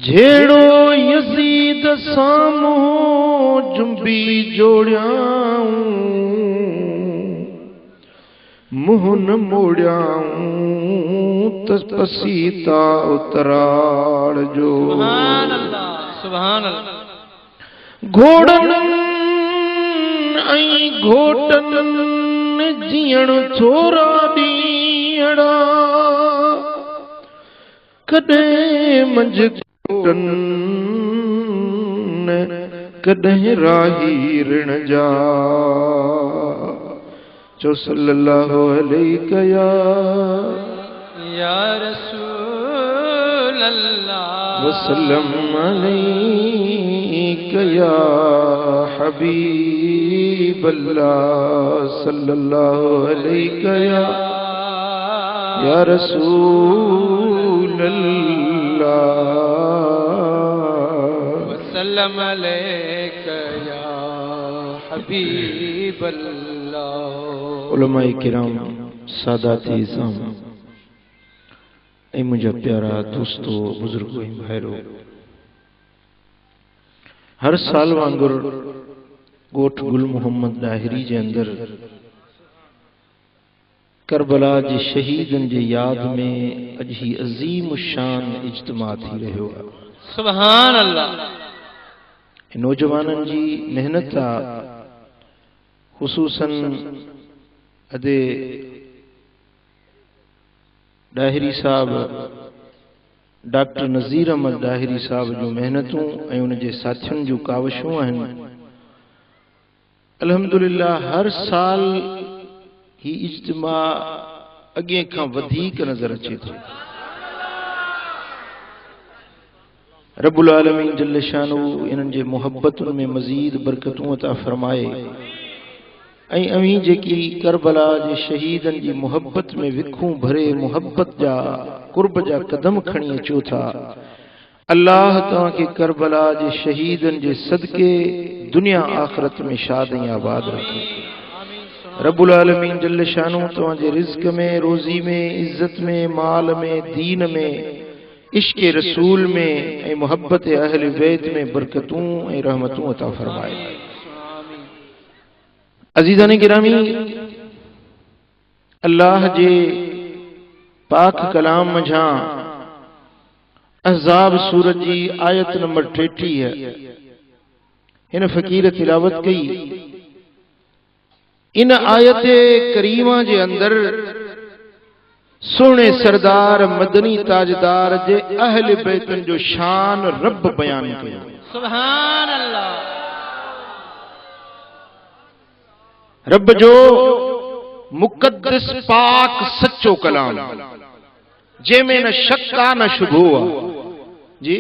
झेड़ो Yazid सामो जुंबी जोड़ियाऊं मुहन मोड़ियाऊं तपसीता उतराड़ जो सुभान अल्लाह सुभान अल्लाह। घोड़न आई घोटन जीअण थोरा ॾींहड़ा कॾहिं मंझ घोटन कॾहिं राही ऋण जा जो सल्लल्लाहु अलैहि या रसूल अल्लाह वसल्लम अलैका या हबीब अल्लाह सल्लल्लाहु अलैका या रसूल अल्लाह वसल्लम अलैका या हबीब अल्लाह। उलमाए किराम सादाती इज़ाम ऐं मुंहिंजा प्यारा दोस्तो बुजुर्गो ऐं भाइरो, हर साल वांगुरु ॻोठ गुल मोहम्मद दाहिरी जे अंदरि करबला जे शहीदनि जे याद में अॼु ही अज़ीम शान इज्तिमा थी रहियो आहे। सुभान अल्लाह। नौजवाननि जी मेहनत आहे, ख़ुसूसन अदे दाहिरी साहब डॉक्टर नज़ीर अहमद दाहिरी साहब जो मेहनतूं ऐं उन जे साथियुनि जूं कावशूं आहिनि। अल्हम्दुलिल्लाह हर साल ही इज्तिमा अॻे खां वधीक नज़र अचे थो। रब्बुल आलमीन जल्ल शानहू इन्हनि जे मुहब्बतुनि में मज़ीद बरकतूं अता फरमाए ऐं अवीं जेकी करबला जे शहीदनि जी मुहब्बत में विखूं भरे मुहब्बत जा कुर्ब जा कदम खणी अचो था, अल्लाह तव्हांखे करबला जे शहीदनि जे सदके दुनिया आख़िरत में शाद ऐं आबाद रखे। रब्बुल आलमीन जल्ल शानहू तव्हांजे रिज़्क़ में, रोज़ी में, इज़्ज़त में, माल में, दीन में, इश्क़ रसूल में ऐं मुहब्बत अहल बैत में बरकतूं ऐं रहमतूं अता फरमाए। अज़ीज़ान गिरामी, अल्लाह जे पाक कलाम मझां अहज़ाब सूरत जी आयत नंबर 33 है। इन फ़कीर तिलावत कई। इन आयत करीमा जे अंदर सोने सरदार मदनी ताजदार जे अहल बैतन जो शान रब बयान कयो। सुभान अल्लाह। रब जो मुक़द्दस पाक सच्चो कलाम जंहिंमें न शक आ न शुबो आ जी,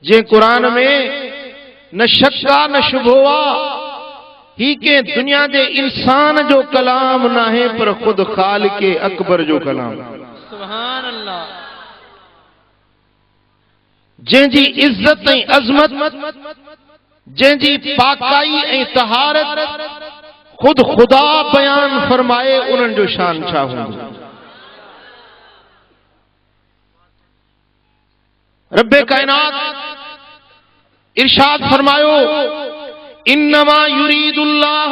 जे कुरान में न शक आ न शुबो आ, ही के दुनिया जे इंसान जो कलाम ना है पर खुद खालिक अकबर जो कलाम। सुभान अल्लाह। जंहिंजी इज्जत ऐं अज़मत, जंहिंजी पाकाई ऐं तहारत खुद खुदा बयान फरमाए, उन्हनि जो शान छा हूंदो। रब्बे कायनात इरशाद फरमायो, इन्नमा युरीदुल्लाह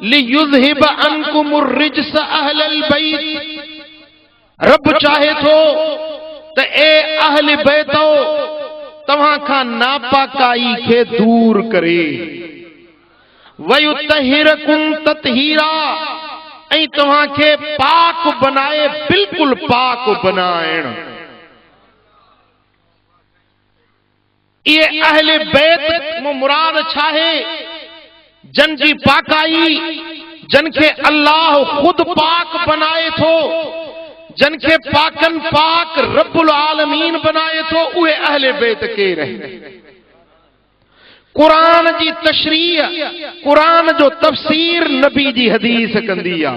लियुज़हिब अन्कुमुर रिज्स अहलल बैत। रब चाहे थो त ए अहल बैतो तव्हां खां नापाकाई खे दूर करे, वयुतहिरकुम ततहीरा, ऐं तव्हां खे पाक बनाए, बिल्कुल पाक बनाइण। ये अहले बैत मुराद छाहे, जन जी पाकाई, जन के अल्लाह खुद पाक बनाए थो, जन के पाकन पाक रब्बुल आलमीन बनाए थो, उहे अहले बैत के रहे। कुरान जी तशरीह, कुरान जो तफसीर नबी जी हदीस कंदी आ।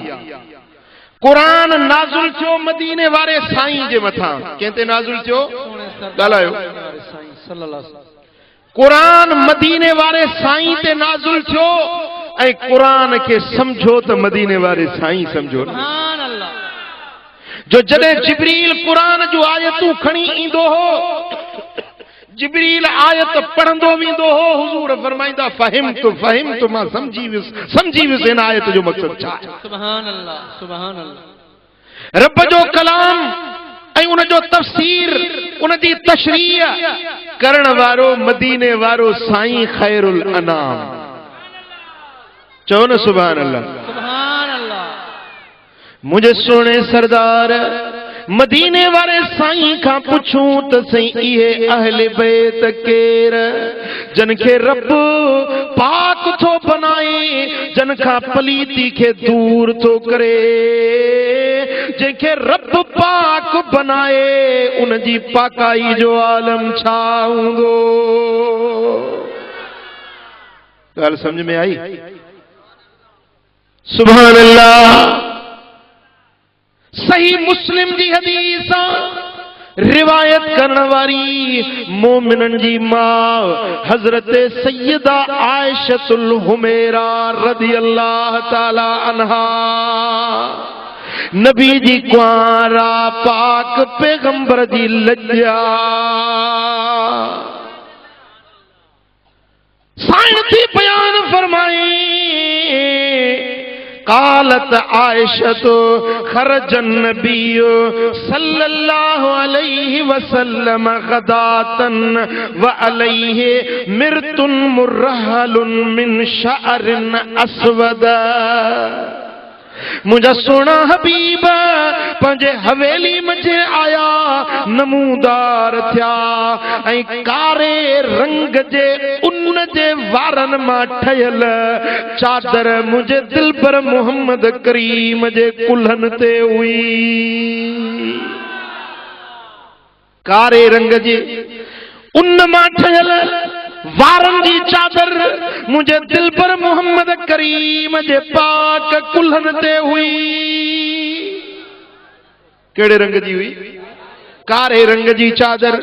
कुरान नाज़ुल थियो मदीने वारे साईं जे मथां। कंहिंते नाज़ुल थियो? ॻाल्हायो। कुरान मदीने वारे साईं ते नाज़ुल थियो ऐं कुरान के समझो तो मदीने वारे साईं समझो। जो जॾहिं जिब्रील क़ुरान जो आयतूं खणी ईंदो हो, जिब्रील आयत पढ़ंदो वेंदो हो, हुजूर फरमाईंदा फहिम तो मां समझी वियुसि इन आयत जो मक़सद छा आहे। सुभान अल्लाह, सुभान अल्लाह। रब जो कलाम ऐं उन जो तफ़सीर, उन जी तशरीह करण वारो मदीने वारो साईं ख़ैरुल अनाम। चओ न सुभान अल्लाह, सुभान अल्लाह। मुझे सोने सरदार मदीने वारे साईं खां पुछूं त सही इहे अहले बैत केर, जन खे रब पाक थो बनाए, जन खां पलीती खे दूर थो करे, जंहिंखे रब पाक बनाए उन जी पाकाई जो आलम छा हूंदो। ॻाल्हि समझ में आई? सुभान अल्लाह। सही मुस्लिम जी हदीस रिवायत करण वारी मोमिनन जी मां हजरत सैयदा आयशतुल हुमैरा रज़ियल्लाहु ताला अन्हा, नबी जी कुआरा पाक पैगंबर जी लज्जा साईं थी बयान फरमाई। कालत आयशतु खरजन नबी सल्लल्लाहु अलैहि वसल्लम गदातन व अलैहि मिरतुन मुरहलुन मिन शअरिन अस्वद। मुझा सोना हबीब पंहिंजे हवेली मझे आया, नमूदार थिया ऐं कारे रंग जे उन जे वारन मां ठहियल चादर मुझे दिलबर मोहम्मद करीम जे कुल्हन ते हुई। कारे रंग जे उन मां ठहियल वारन जी चादर मुझे दिलबर मोहम्मद करीम जे पाक कुल्हन ते हुई। केड़े रंग जी हुई? कारे रंग जी चादर।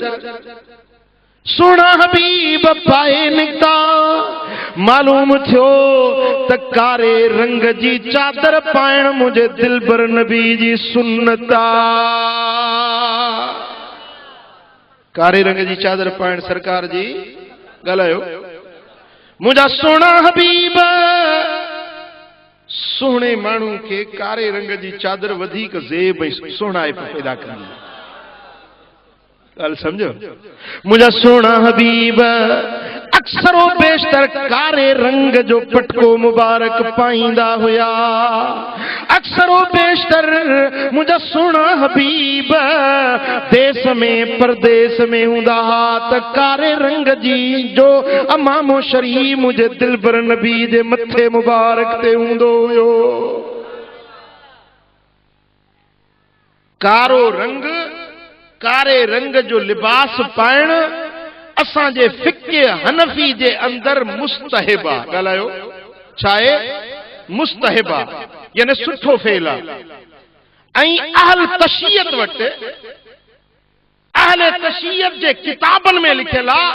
सोना हबीब पाए निकता, मालूम थियो त कारे रंग जी चादर पाइण मुझे दिलबर नबी जी सुन्नता। कारे रंग जी चादर पाइण सरकार जी गलायो। मुझा सोना हबीब सोहणे माण्हू के कारे रंग जी चादर वधीक ज़ेब ऐं सोहणाई पैदा कंदी। ॻाल्हि सम्झो? मुझा सोना हबीब अक्सरो बेशतर कारे रंग जो पटको मुबारक पाईंदा हुया। अक्सरो बेशतर मुझा सोना हबीब देश में परदेश में हूंदा हा त कारे रंग जी जो अमामो शरीफ मुझे दिलबर नबी जे मथे मुबारक ते हूंदो हुयो। कारो रंग, कारे रंग जो लिबास पाइण असांजे फिक्के हनफी जे अंदर मुस्तहिबा। ॻाल्हायो छा आहे? मुस्तहिबा यानी सुठो फेल आहे। ऐं अहल तशय्यत वटि, अहल तशय्यत जे किताबनि में लिखियल आहे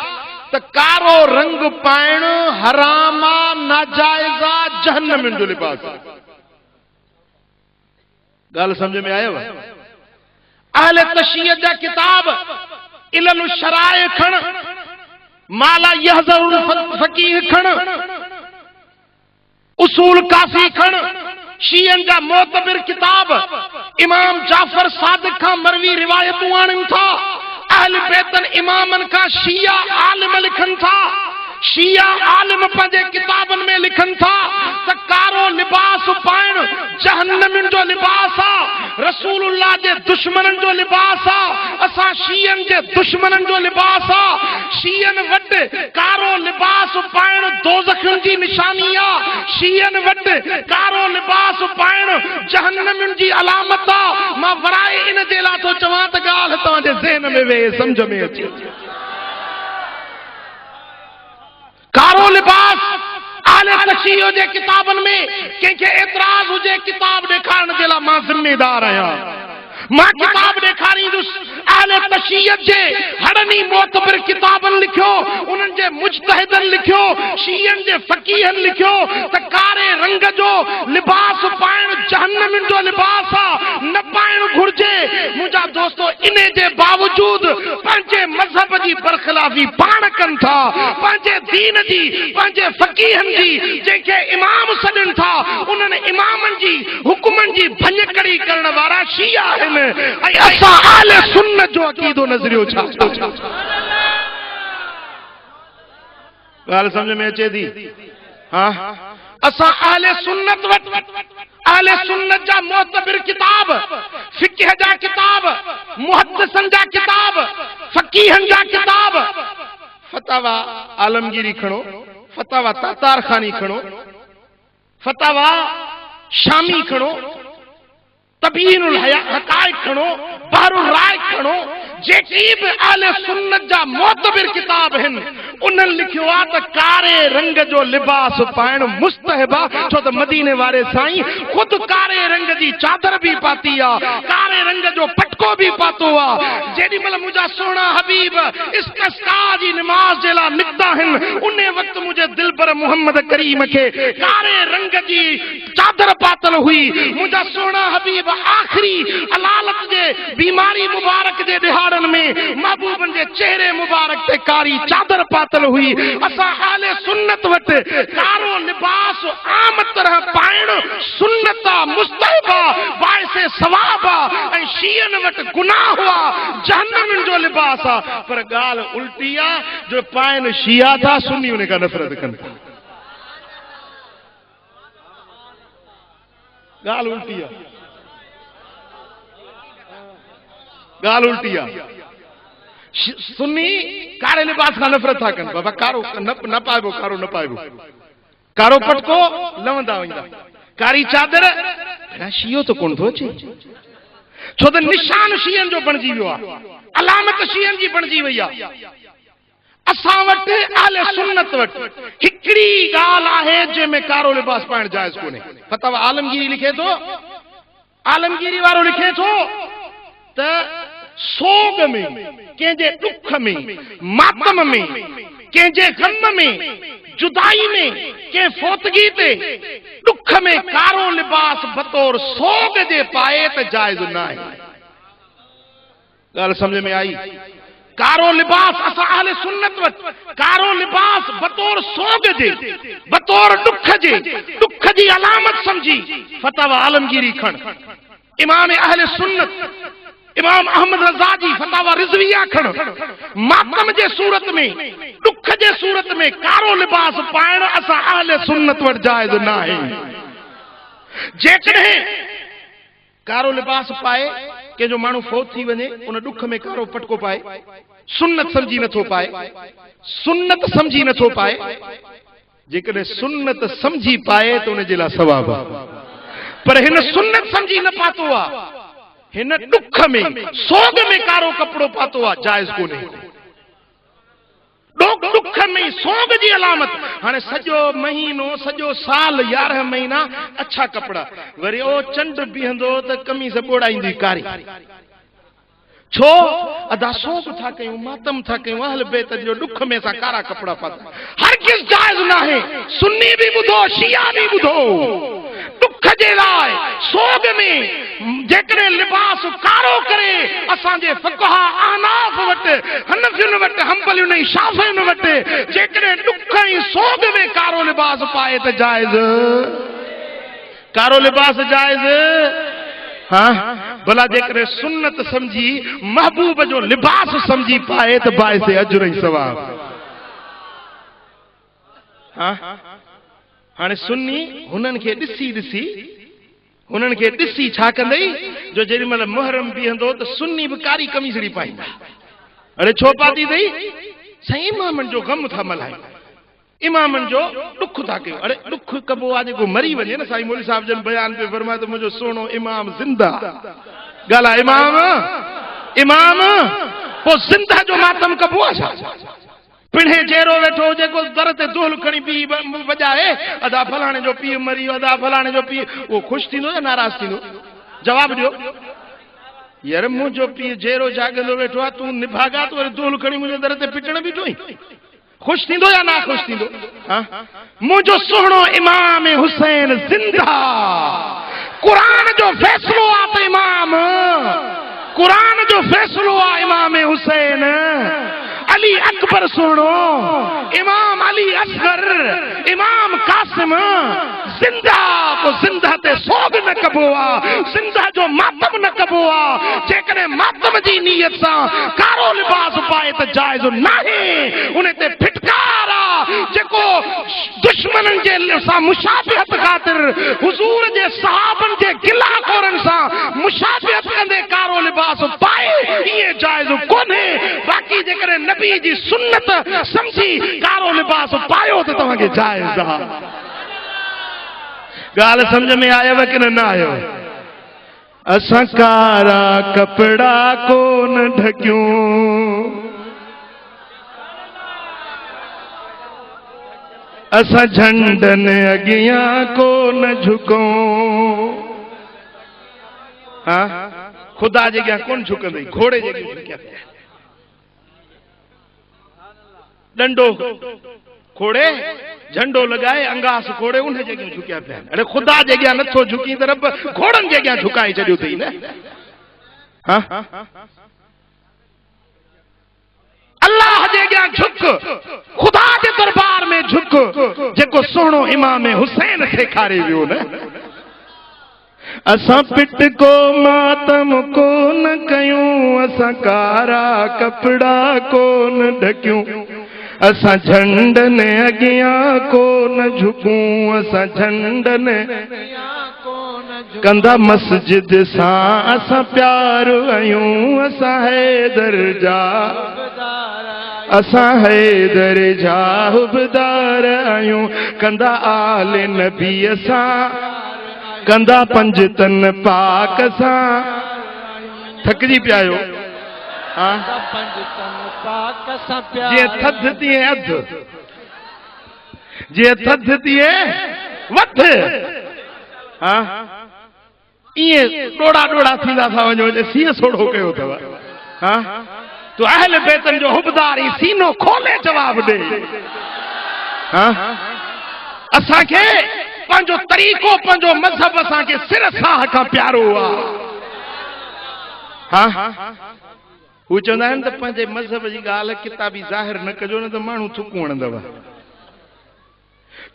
त कारो रंग पाइण हराम आहे, नाजाइज़ आहे, जहन्नम जो लिबास आहे। ॻाल्हि समझ में आयव? अहल तशय्यत जा किताब इल्ल शराए खण, माला यहज़रुल फकीह खण, उसूल काफी खण, शीयन जा मोतबिर किताब इमाम जाफर सादिक खां मरवी रिवायतूं आणनि था। अहल बैतन इमामन खां शिया आलिम लिखनि था। शिया आलिम पंहिंजे किताबनि में लिखनि था त कारो लिबास पाइण जहन्नम जो लिबास आहे, रसूलुल्लाह जे दुश्मननि जो लिबास आहे, असां शीयन जे दुश्मननि जो लिबास आहे। शीयन वटि कारो लिबास पाइण दोज़खनि जी निशानी आहे। शीयन वटि कारो लिबास पाइण जहन्नम जी अलामत आहे। मां वराए इन जे लाइ थो चवां त ॻाल्हि तव्हांजे ज़हन में वेहे, सम्झ में अचे। कारो लिबास आले तशय्युह जे किताबनि में कंहिंखे एतराज़ हुजे किताब ॾेखारण जे लाइ मां ज़िम्मेदार आहियां। मां किताब ॾेखारींदुसि। अहले तशय्युह जे हड़नी मोतबिर किताबनि लिखियो, उन्हनि जे मुजतहिदनि लिखियो, शीयन जे फ़क़ीहनि लिखियो त कारे रंग जो लिबास पाइण जहन्नम जो लिबास आहे, न पाइण घुर्जे। मुस्ताफ़ी पाण कनि था पंहिंजे दीन जी पंहिंजे फ़क़ीहनि जी जेके इमाम सॾनि था उन्हनि इमामनि जी हुकुमनि जी भञकड़ी करण वारा शिया आहिनि ऐं असां आले सुन्नत जो अक़ीदो नज़रियो छा ॻाल्हि समझ में अचे थी हाँ असां आले सुन्नत आले सुन्नत जा मोतबिर किताब फिक़्ह जा किताब मुहद्दिसन जा किताब फ़क़ीहन जा किताब फतावा आलमगीरी खणो फतावा तातार खानी खणो फतावा शामी खणो तबीनुल हक़ाइक़ खणो बहरुल राय खणो जेकी भी आले सुन्नत जा मोतबिर किताब हैं उन्हनि लिखियो आहे त कारे रंग जो लिबास पाइण मुस्तहब आहे छो त मदीने वारे साईं खुद कारे रंग जी चादर भी पाती आहे कारे रंग जो पटको भी पातो आहे जेडी महिल मुंहिंजा सोना हबीब इस्तिस्का जी नमाज जे लाइ निकिता आहिनि उन वक़्तु मुंहिंजे दिलबर मोहम्मद करीम खे कारे रंग जी चादर पातल हुई मुंहिंजा सोना हबीब आखिरी अलालत जे बीमारी मुबारक जे दिहाड़न में महबूबन जे चेहरे मुबारक ते कारी चादर पातल हुई असा आले सुन्नत वट कारो लिबास आम तरह पाइण सुन्नत मुस्तहबा बाइसे सवाबा ऐं शियन वट गुनाह हुआ जहन्नम जो लिबास आ पर गाल उल्टी आ जो पाइन शिया था सुन्नी उन्हें का नफरत कन गाल उल्टी आ गाल उल्टी आ सुन्नी कारे लिबास का नफरत था कन बाबा कारो न पाइबो कारो न पाइबो कारो पटको लवंदा वेंदा कारी चादर शियो तो कोन थो अचे छो त निशान शियन जो बणजी वियो आहे अलामत शियन जी बणजी वई आहे असां वटि आले सुन्नत वटि हिकड़ी ॻाल्हि आहे जंहिंमें कारो लिबास पाइण जाइज़ कोन्हे फतावा आलमगीरी लिखे थो आलमगीरी वारो लिखे थो त सोग में कंहिंजे दुख में मातम में कंहिंजे गम में जुदाई में कंहिं फोतगी ते दुख में कारो लिबास बतौर सोग जे पाए त जाइज़ न आहे ॻाल्हि समझ में आई कारो लिबास असां अहले सुन्नत वटि कारो लिबास बतौर सोग जे बतौर दुख जी अलामत समझी फतावा आलमगीरी खण इमाम अहले सुन्नत इमाम अहमद रज़ा जी फतावा रिज़विया खण मातम जे सूरत में दुख जे सूरत में कारो लिबास पाइण असां अहले सुन्नत वटि जाइज़ न आहे जेकॾहिं कारो लिबास पाए के जो मानू फौत थी वने उन दुख में कारो पटको पाए सुन्नत समझी नथो पाए सुन्नत समझी नथो पाए जेकॾहिं सुन्नत समझी पाए तो उन जे लाइ सवाब आहे पर हिन सुन्नत समझी न पातो आहे हिन दुख में सोग में कारो कपड़ो पातो आहे जायज़ कोन्हे दुख में सोग जी अलामत हाने सजो महीनो सजो साल 11 महीना अच्छा कपड़ा वरी ओ चंड बीहंदो त कमीज बोड़ाईंदी कारी छो अदा सोग था कयूं मातम था कयूं अहल बैत जो दुख में सा कारा कपड़ा पाता हर किस जायज़ ना है सुन्नी भी बुधो शिया भी बुधो दुख जे लाइ सोग में जेकॾहिं लिबास कारो करे असांजे फ़क़हा अहनाफ वटि हनफियुनि वटि हंबलियुनि ऐं शाफ़ियुनि वटि जेकॾहिं दुख ऐं सोग में कारो लिबास पाए त जाइज़ कारो लिबास जाइज़ हाँ भला जेकॾहिं सुन्नत समझी महबूब जो लिबास समझी पाए त बाइसे अजर ऐं सवाब हाँ हाने सुन्नी हुननि खे ॾिसी छा कंदई जो जेॾी महिल मुहर्रम बीहंदो त सुन्नी बि कारी कमीज़ड़ी पाईंदा अरे छो पाती अथई साईं इमामनि जो गम था मल्हायूं इमामनि जो दुख था कयूं अरे दुख कबो आहे जेको मरी वञे न साईं मौलवी साहिब जन बयान पे फरमाए त मुंहिंजो सोनो इमाम ज़िंदा ॻाल्हि आहे इमाम पोइ ज़िंदा जो मातम कबो आहे छा पिणे जेरो वेठो जेको दर ते दोल खणी पी वॼाए अदा फलाणे जो पीउ मरी वियो अदा फलाणे जो पीउ उहो ख़ुशि थींदो या नाराज़ थींदो जवाब ॾियो यार मुंहिंजो पीउ जेरो जाॻंदो वेठो आहे तूं निभागा तूं वरी दोल खणी मुंहिंजे दर ते पिटण बीठो आहीं ख़ुशि थींदो या ना ख़ुशि थींदो मुंहिंजो सुहिणो इमाम हुसैन ज़िंदा क़ुरान जो फ़ैसिलो आहे त इमाम क़ुरान जो फ़ैसिलो आहे इमाम हुसैन अली अकबर सुनो, इमाम अली असगर, इमाम कासिम जिंदा को जिंदा ते सोग न कबो आ, जिंदा जो मातम न कबो आ। जेकरे मातम जी नीयत सा कारो लिबास पाए त जायज नहीं, उन्हें ते फिटकारा जेको दुश्मनन जे सा मुशाबिहत खातिर हुजूर जे सहाबन जे गिला कोरन सा मुशाबिहत कंदे कारो लिबास पाए, ये जायज कोने। बाकी जेकरे नबी जी सुन्नत समझी कारो लिबास पायो तो तव्हांखे जायज आ। गाल समझ में आयव कि न आयो? असां कारा कपड़ा कोन ढकियूं, असां झंडन अगियां कोन झुकूं। हाँ, खुदा जे अगियां कोन झुकंदई, घोड़े जे अगियां झुकिया पिया। डंडो खोड़े, झंडो लगाए, अंगास खोड़े, उन जगह झुकिया पिया। अरे खुदा जे अगियां नथो झुकी त रब घोड़न जे अगियां झुकाए छॾियो अथई न। हाँ, अल्लाह जे अगियां झुक, खुदा जे दरबार में झुक, जेको सोहणो इमाम हुसैन खे खारे वियो न। असां पिट को मातम कोन कयूं, असां कारा कपड़ा कोन ढकियूं, असां झंडन अगियां कोन झुकूं, असां झंडन कंदा मस्जिद सां असां प्यार आहियूं, असां हैदर जा, असां हैदर जा हुबदार आहियूं, कंदा आले नबी असां, कंदा पंजतन पाक सां। थकजी पिया आहियो? हाँ, जे थध थिए अध, जे थध थिए वध। हाँ, इए डोड़ा डोड़ा थींदा था वञो, सीउ सोढ़ो कयो अथव। हाँ, तो अहल बैतन जो हुबदारी सीनो खोले जवाब दे। हाँ, असांखे पंहिंजो तरीक़ो, पंहिंजो मज़हब असांखे सिर साह खां प्यारो आहे। हाँ, हू चवंदा आहिनि त पंहिंजे मज़हब जी ॻाल्हि किताबी ज़ाहिर न कजो न त माण्हू थुकूं हणंदव,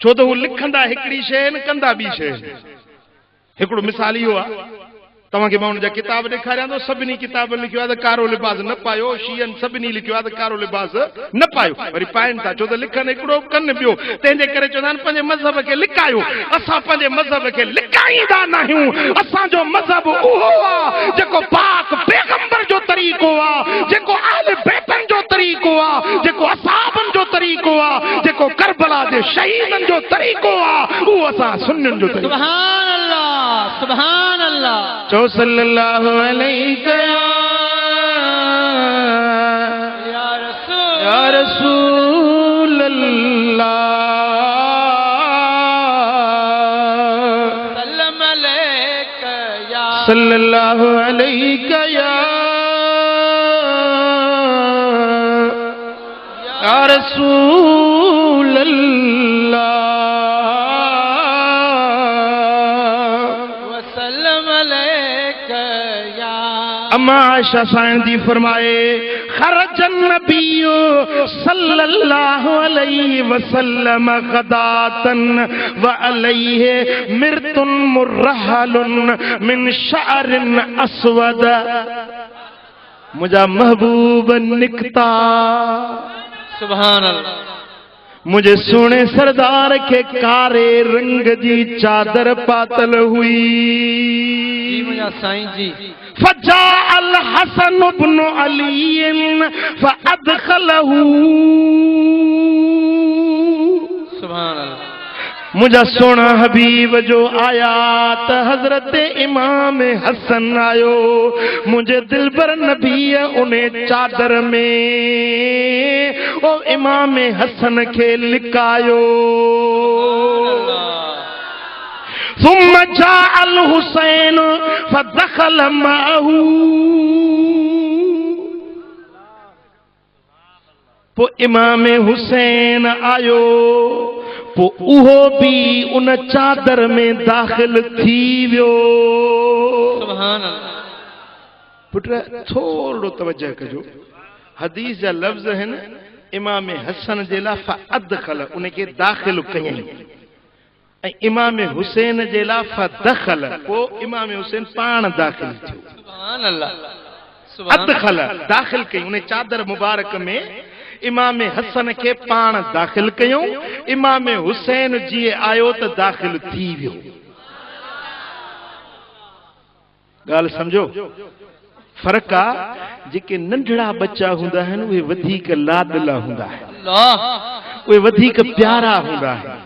छो त हू लिखंदा हिकिड़ी शइ न कंदा ॿी शइ। हिकिड़ो मिसाल इहो आहे, तव्हांखे मां हुनजा किताब ॾेखारियां थो, सभिनी किताब लिखियो आहे त कारो लिबास न पायो, शीयन सभिनी लिखियो आहे त कारो लिबास न पायो, वरी पाइनि था छो त लिखनि हिकिड़ो कनि ॿियो। तंहिंजे करे चवंदा आहिनि पंहिंजे मज़हब खे लिकायो। असां पंहिंजे मज़हब खे लिकाईंदा न आहियूं। असांजो मज़हब उहो आहे जेको पाक पैगंबर जो तरीक़ो आहे, जेको अहल बैतन जो तरीक़ो आहे, जेको असहाबन जो तरीक़ो आहे, जेको करबला जे शहीदन जो तरीक़ो आहे, उहो असां सुन्नियुनि जो तरीक़ो। सुभान अल्लाह, सुभान अल्लाह। सल्लल्लाहु अलैहि या रसूल अल्लाह, सल्लल्लाहु अलैहि या रसूल अल्लाह, अम्मा आयशा साईंदी फरमाए, खरजन नबियो सल्लल्लाहु अलैहि वसल्लम गदातन व अलैहि मिर्तुन मुरहलुन मिन शअरिन अस्वद। मुझा महबूब निकता, सुभान अल्लाह, मुझे सोने सरदार के कारे रंग जी चादर पातल हुई। मुझा साईं जी फजा अल हसन इब्न अली फअदखलहू, सुभान अल्लाह। मुझा सोना हबीब जो आया त हजरत इमाम हसन आयो, मुझे दिलबर नबी उन्हें चादर में ओ इमाम हसन के लिकायो। सुम्मा जाअल हुसैन फदखल माहू, पो इमाम हुसैन आयो, पो उहो भी उन चादर में दाखिल थी वियो। सुभान अल्लाह। पुट थोड़ो तवज्जो कजो, हदीस जा लफ्ज़ है न इमाम हसन जे ला फअदखल उनके दाखिल कयई ऐं इमाम हुसैन जे ला फदखल को इमाम हुसैन पाण दाखिल थियो। सुभान अल्लाह अदखल दाखिल कई उन चादर मुबारक में इमाम हसन के पाण दाखिल कयूं इमाम हुसैन जी आयो त दाखिल थी वियो। गाल समझो फर्क आ जेके नंढड़ा बच्चा हुंदा आहिनि उहे वधीक लाडला हुंदा आहिनि अल्लाह उहे वधीक प्यारा हुंदा आहिनि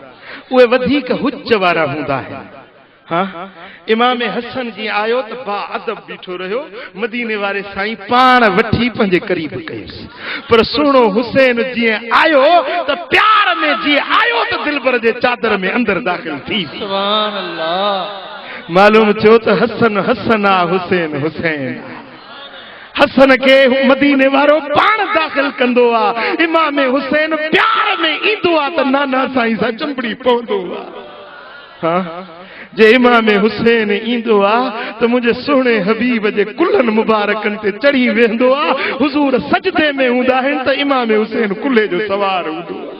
उहे वधीक हुज वारा हुंदा आहिनि। हाँ इमाम हसन जी आयो त बा अदब बीठो रहियो मदीने वारे साईं पाण वठी पंहिंजे करीब कयुसि पर सुहिणो हुसैन जीअं आयो त प्यार में जीअं आयो त दिलबर जे चादर में अंदर दाखिल थी। सुभान अल्लाह मालूम थियो त हसन हसन आ हुसैन हुसैन हसन के मदीने वारो पाण दाखिल कंदो आ इमाम हुसैन प्यार में ईंदो आ त नाना साईं सां चंबड़ी पवंदो आ। हाँ जे इमाम हुसैन ईंदो आ त मुझे सुहिणे हबीब जे कुल्हनि मुबारकनि ते चढ़ी वेंदो आ हुजूर सजदे में हूंदा आहिनि त इमाम हुसैन कुल्हे जो सवार हूंदो आ।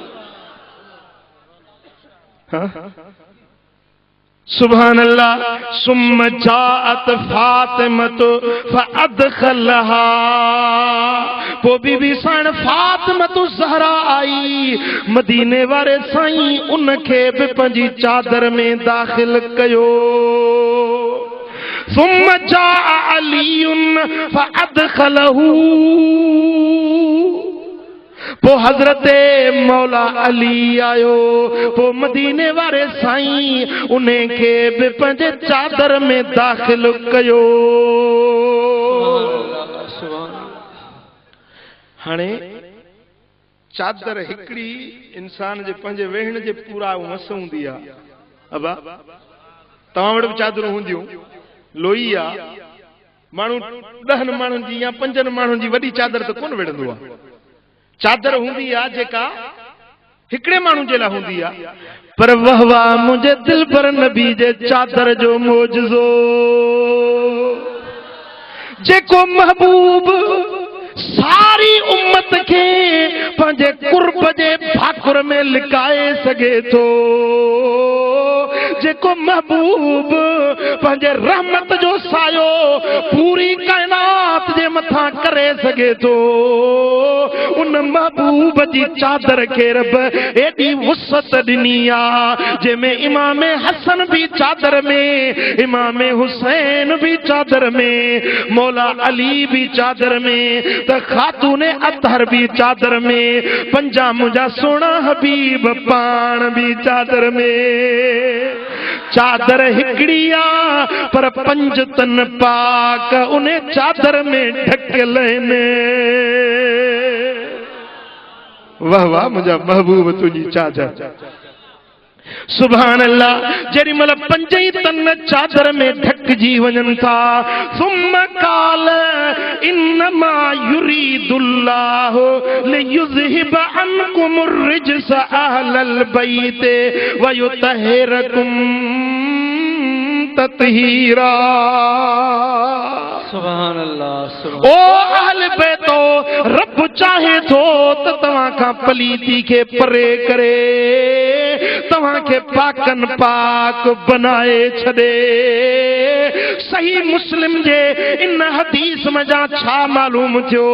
हाँ सुभान अल्लाह सुम्म जाअत फातिमतु फअदखलहा पो बीबी साण फातिमतु ज़हरा आई मदीने वारे साईं उनखे बि पंहिंजी चादर में दाखिल कयो। सुम्म जाअ अलीयुन फअदखलहू पो हजरत मौला अली आयो पो मदीने वारे साईं उन्हें के बि पंहिंजे चादर में दाखिल कयो। हाणे चादर हिकड़ी इंसान जे पंहिंजे वेहण जे पूरा मस हूंदी आ। अबा तव्हां वटि बि चादरूं हूंदियूं लोई आ माण्हू 10 माण्हुनि जी या 5 माण्हुनि जी वॾी चादर त कोन विढ़ंदो आहे। चादर हूंदी आ जेका हिकड़े माण्हू जे लाइ हूंदी आ पर वाह वाह मुंहिंजे दिल पर नबी जे चादर जो मौजज़ो जेको महबूब सारी उम्मत के पंहिंजे कुर्ब जे भाकुर में लिकाए सघे थो जेको महबूब पंहिंजे रहमत जो सायो पूरी कायनात जे मथां करे सघे थो उन महबूब जी चादर खे रब एॾी वुसत ॾिनी आहे जंहिंमें इमाम हसन भी चादर में इमाम हुसैन भी चादर में मौला अली भी चादर में त खातून अतहर भी चादर में पंजा मुंहिंजा सोना हबीब पाण भी चादर में। चादर हिकड़ी आ पर 5 तन पाक उन्हें चादर में ढकियल आहिनि। वाह वाह मुंहिंजा महबूब तुंहिंजी चादर सुभान अल्लाह जेरी मल 5 तन चादर में ढकजी वञनि था सुम्म काल इन्नमा युरीदुल्लाहु लियुज़हिब अन्कुम अर्रिज्स अहलल बैत व युतहिरकुम तत्हीरा। सुभान अल्लाह ओ अहल बैतो रब चाहे थो त तव्हां खां पलीती खे परे करे तव्हां खे पाकन पाक बनाए छॾे। सही मुस्लिम जे इन हदीस मजा छा मालूम थियो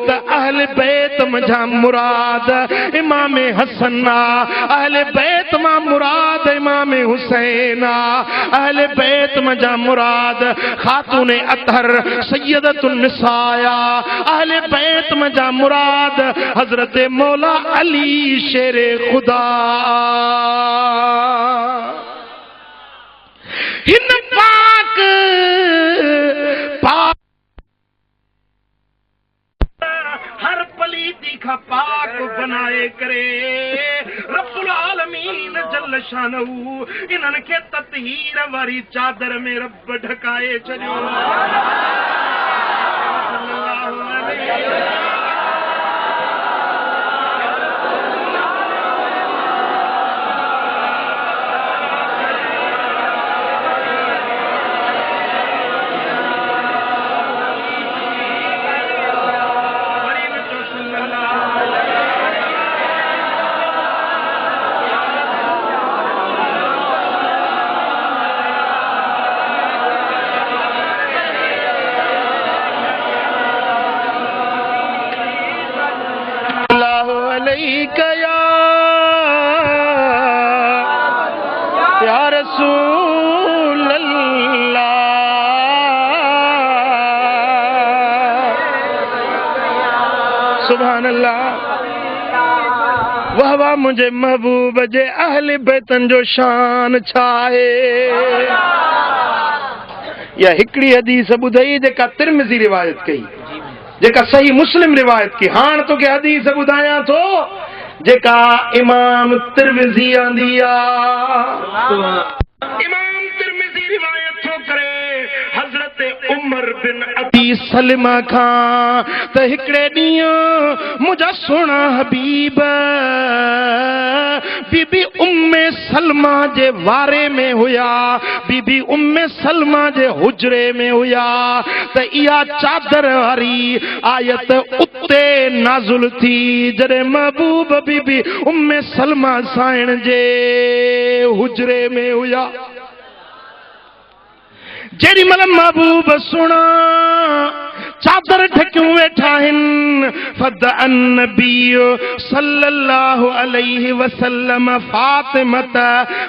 त अहल बैत मजा मुराद इमाम हसन आ अहल बैत मां मुराद इमाम हुसैन आ अहल बैत मजा मुराद खातून अतहर सैयदतुन निसाया अहले बैत मजा मुराद हजरत मौला अली शेरे खुदा। हिन पाक पाक हर पलीती का पाक बनाए करे रब्बुल आलमीन जल्ल शानहू इन्हनि खे तत्हीर वारी चादर में रब ढकाए छॾियो। रसूल अल्लाह। सुभान अल्लाह। वाह वाह मुझे महबूब जे अहले बैतन जो शान छाए। या हिकड़ी हदीस ॿुधाई जेका तिरमिज़ी रिवायत कई, जेका सही मुस्लिम रिवायत की। हाण तोखे हदीस ॿुधायां थो जेका इमाम तिरमिज़ी आंदी इमाम तिरमिज़ी रिवायत थो करे हज़रत उमर बिन अबी सलमा खां त हिकड़े ॾींहुं मुंहिंजा सुहिणा हबीब बीबी उम्मे सलमा जे वारे में हुया, बीबी उम्मे सलमा जे हुजरे में हुया त इहा चादर वारी आयत उते नाज़ुल थी जॾहिं महबूब बीबी उम्मे सलमा साइण जे हुजरे में हुया। जेडी मल महबूब सुना चादर ढकियूं वेठा आहिनि फद अन्नबी सल्लल्लाहु अलैहि वसल्लम फातिमत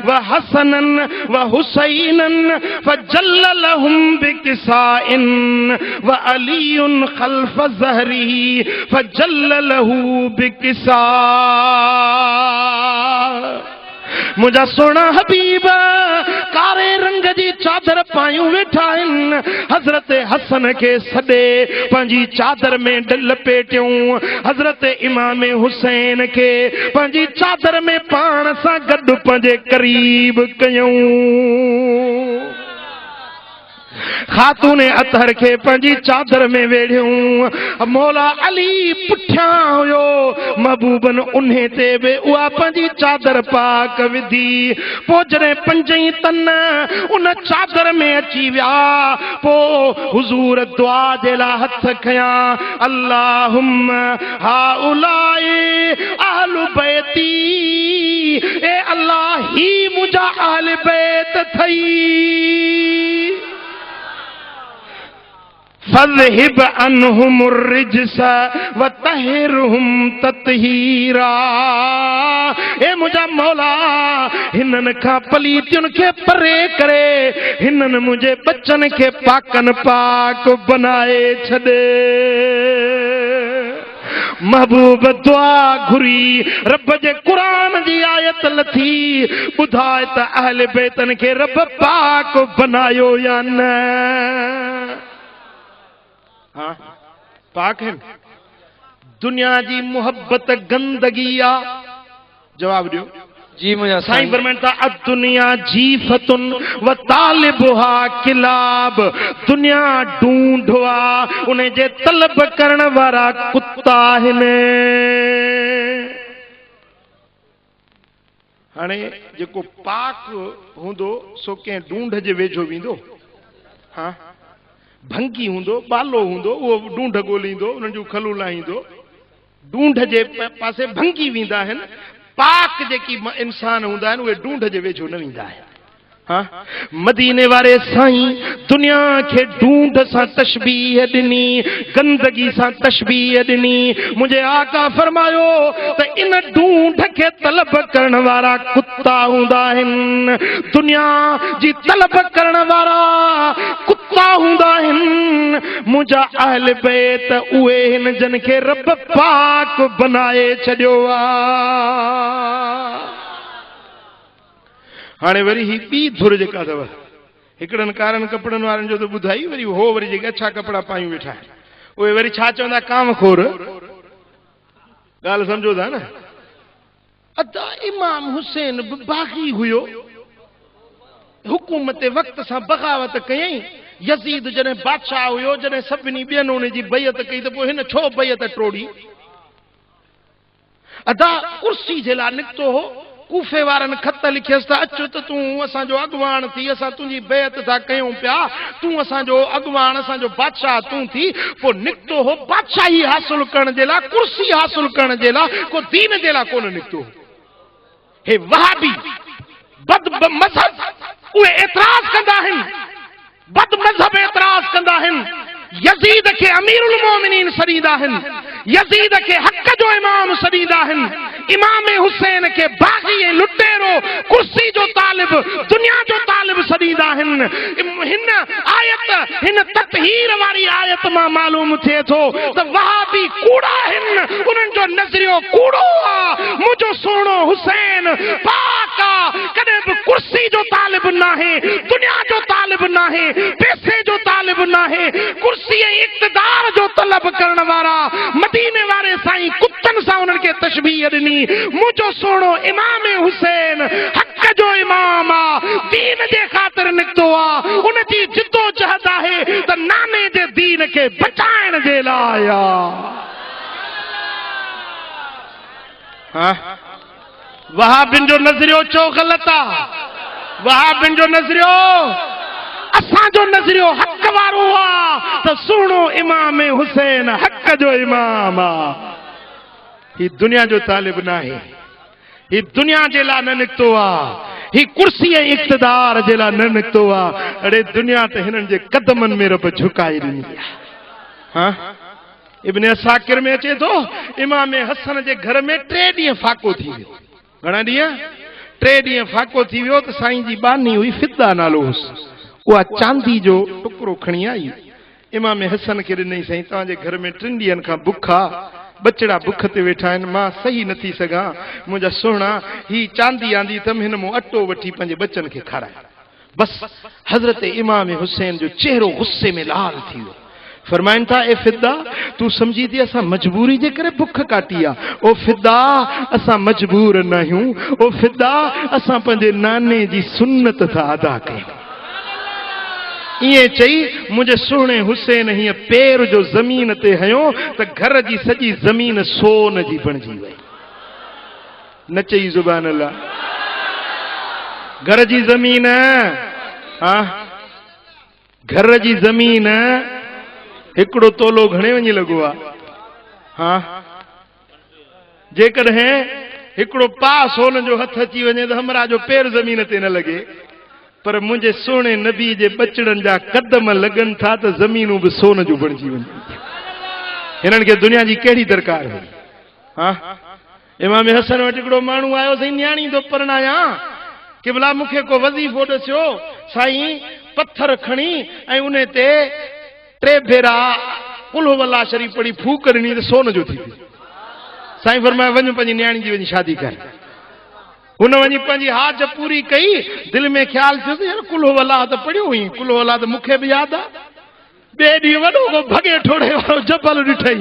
व हसनन व हुसैनन फजल्ल लहुम बिकिसाइन व अलीउन खल्फ ज़हरिही फजल्ल लहू बिकिसा। मुझा सोना हबीब कारे रंग जी चादर पायूं वेठा आहिनि। हज़रत हसन खे सॾे पंहिंजी चादर में लपेटियूं, हज़रत इमाम हुसैन खे पंहिंजी चादर में पाण सां गॾु पंहिंजे करीब कयूं। खातून अतहर के पंजी चादर में वेड़ियूं। मौला अली पुठियां हुयो, महबूबन उन्हें ते बि उहा पंजी चादर पाक विधी। पोइ जॾहिं पंजई तन उन चादर में अची विया, पोइ हुज़ूर दुआ जे लाइ हथ खयां, अल्लाहुम्म हाउलाए अहलु बैती, ए अल्लाह ही मुंहिंजा अहल बैत थई। फज़हिब अन्हुमुर रिज्स व तहिरहुम ततहीरा। ए मुंहिंजा मौला हिननि खां पलीतियुनि खे परे करे हिननि मुंहिंजे बच्चन खे पाकन पाक बनाए छॾे। महबूब दुआ घुरी, रब जे कुरान जी आयत लथी, ॿुधाए त अहल बैतन खे रब पाक बनायो या न। हाँ पाक है। दुनिया जी मोहब्बत गंदगी आ, जवाब दियो जी। मुझे साईं फरमाइनि था अदुनिया जीफतुन व तालिबुहा किलाब। दुनिया ढूंढो आ, उन जे तलब करण वारा कुत्ता आहिनि। हाणे जेको पाक हूंदो सो कंहिं ढूंढ जे वेझो वेंदो। हाँ भंगी हूंदो, बालो हूंदो, उहो ढूंढ ॻोल्हींदो, उन्हनि जूं खलूं लाहींदो, ढूंढ जे पासे भंगी वेंदा आहिनि। पाक जेकी इंसान हूंदा आहिनि उहे ढूंढ जे वेझो न वेंदा आहिनि। हाँ मदीने वारे साईं दुनिया के ढूंढ सा तशबीह ॾिनी, गंदगी सा तशबीह ॾिनी। मुझे आका फरमायो त इन ढूंढ के तलब करण वारा कुत्ता हूंदा आहिनि। दुनिया जी तलब करण वारा कुत्ता हूंदा आहिनि। मुंहिंजा अहल बैत उहे हिन जन खे रब पाक बनाए छॾियो आहे। हाणे वरी ही ॿी धुर जेका अथव हिकिड़नि कारनि कपिड़नि वारनि जो त ॿुधाई, वरी हो वरी जेके अछा कपिड़ा पायूं वेठा आहिनि उहे वरी छा चवंदा कामखोर। ॻाल्हि सम्झो था न। अदा इमाम हुसैन बि बाग़ी हुयो, हुकूमत वक़्त सां बग़ावत कयईं। यज़ीद जॾहिं बादशाह हुयो, जॾहिं सभिनी ॿियनि हुन जी बैयत कई त पोइ हिन छो बैयत टोड़ी। अदा कुर्सी जे लाइ निकितो हो, कूफे वारनि खत लिखियसि त अचो त तूं असांजो अॻवान थी, असां तुंहिंजी बैत था कयूं पिया, तूं असांजो अॻवान, असांजो बादशाह तूं थी। पोइ निकितो हो बादशाही हासिल करण जे लाइ, कुर्सी हासिल करण जे लाइ, को दीन जे लाइ कोन निकितो। हे वहाबी बद मज़हब उहे एतिराज़ कंदा आहिनि, बद मज़हब एतिराज़ कंदा आहिनि। यज़ीद खे अमीरुल मोमिनीन सॾींदा आहिनि, यज़ीद खे हक़ जो इमाम सॾींदा आहिनि। इमाम हुसैन के बागी ऐं लुटेरो कुर्सी जो तालिब दुनिया जो तालिब सदीदा हिन हिन आयत हिन ततहीर वारी आयत मां मालूम थे तो वहाबी कूड़ा हिन उन्हनि जो नज़रियो कूड़ो आ मुझो सोनो हुसैन पाक आ कदे भी कुर्सी जो तालिब ना है दुनिया जो तालिब ना है पैसे जो तालिब ना है कुर्सी ऐं इक़्तिदार जो तलब करण वारा मदीने वारे साईं कुत्तन सा उन्हनि के तशबीह ॾिनी मुझो सोनो इमाम हुसैन हक़ जो इमाम आ दीन जे ख़ातिर निकतो आ उन जी जिद्दोजहद आहे त नाने जे दीन के बचाइण जे लाइ आ हां वहाबिन जो नज़रियो चो ग़लत आ वहाबिन जो नज़रियो असां जो नज़रियो हक़ वारो आ त सुहिणो इमाम हुसैन हक़ जो इमाम आ ही दुनिया जो तालिब ना है ही दुनिया जे लाइ न निकतो आ ही कुर्सी ऐं इक़्तिदार जे लाइ न निकतो आ अड़े दुनिया त हिननि जे कदमनि में रब झुकाए ॾिनी आहे हां इब्न असाकिर में अचे थो इमाम हसन जे घर में 3 ॾींहं फाको थी वियो घणा ॾींहं 3 ॾींहं फाको थी वियो त साईं जी बानी हुई फिदा नालो हुस उहा चांदी जो टुकड़ो खणी आई इमाम हसन खे ॾिनई साईं तव्हांजे घर में 3 ॾींहंनि खां बुख आ बचड़ा बुख ते वेठा आहिनि मां सही नथी सघां मुंहिंजा सुहिणा ही चांदी आंदी तम हिन मूं अटो वठी पंहिंजे बचनि खे खाराए बस हज़रत इमाम हुसैन जो चेहरो गुस्से में लाल थी वियो फरमाइन था ए फिदा तू समझी थी असां मजबूरी जे करे बुख काटी आ ओ फिदा असां मजबूर न आहियूं ओ फिदा असां पंहिंजे नाने जी सुन्नत था अदा कयूं इए चई मुझे सुहिणे हुसैन हीअं पैर जो ज़मीन ते हयो त घर जी सॼी ज़मीन सोन जी बणिजी वई न चई ज़ुबान अल्लाह घर जी ज़मीन हा घर जी ज़मीन हिकिड़ो तोलो घणे वञी लॻो आहे हा जेकॾहिं हिकिड़ो पा सोन जो हथ अची वञे त हमरा जो पैर ज़मीन ते न लॻे पर मुझे सोने नबी जे बचड़न जा कदम लगन था तो जमीनूं भी सोन जो बणजी वञनि हिननि खे दुनिया जी कहिड़ी दरकार हुई हाँ इमाम हसन वटि हिकिड़ो माण्हू आयो साईं न्याणी थो परणाया कि भला मूंखे को वज़ीफ़ो ॾसियो साईं पत्थर खणी ऐं उन ते 3 भेरा कुल वल्ला शरीफ़ पढ़ी फूक ॾिनी त सोन जो थी वियो साईं फरमाया वञ पंहिंजी न्याणी जी वञी शादी कर हुन वञी पंहिंजी हाज पूरी कई दिल में ख्याल थियो त यार कुल्हो वला त पढ़ियो हुई कुल्हो वला त मूंखे बि यादि आहे ॿिए ॾींहुं वॾो को भॻे ठोड़े वारो जबल ॾिठई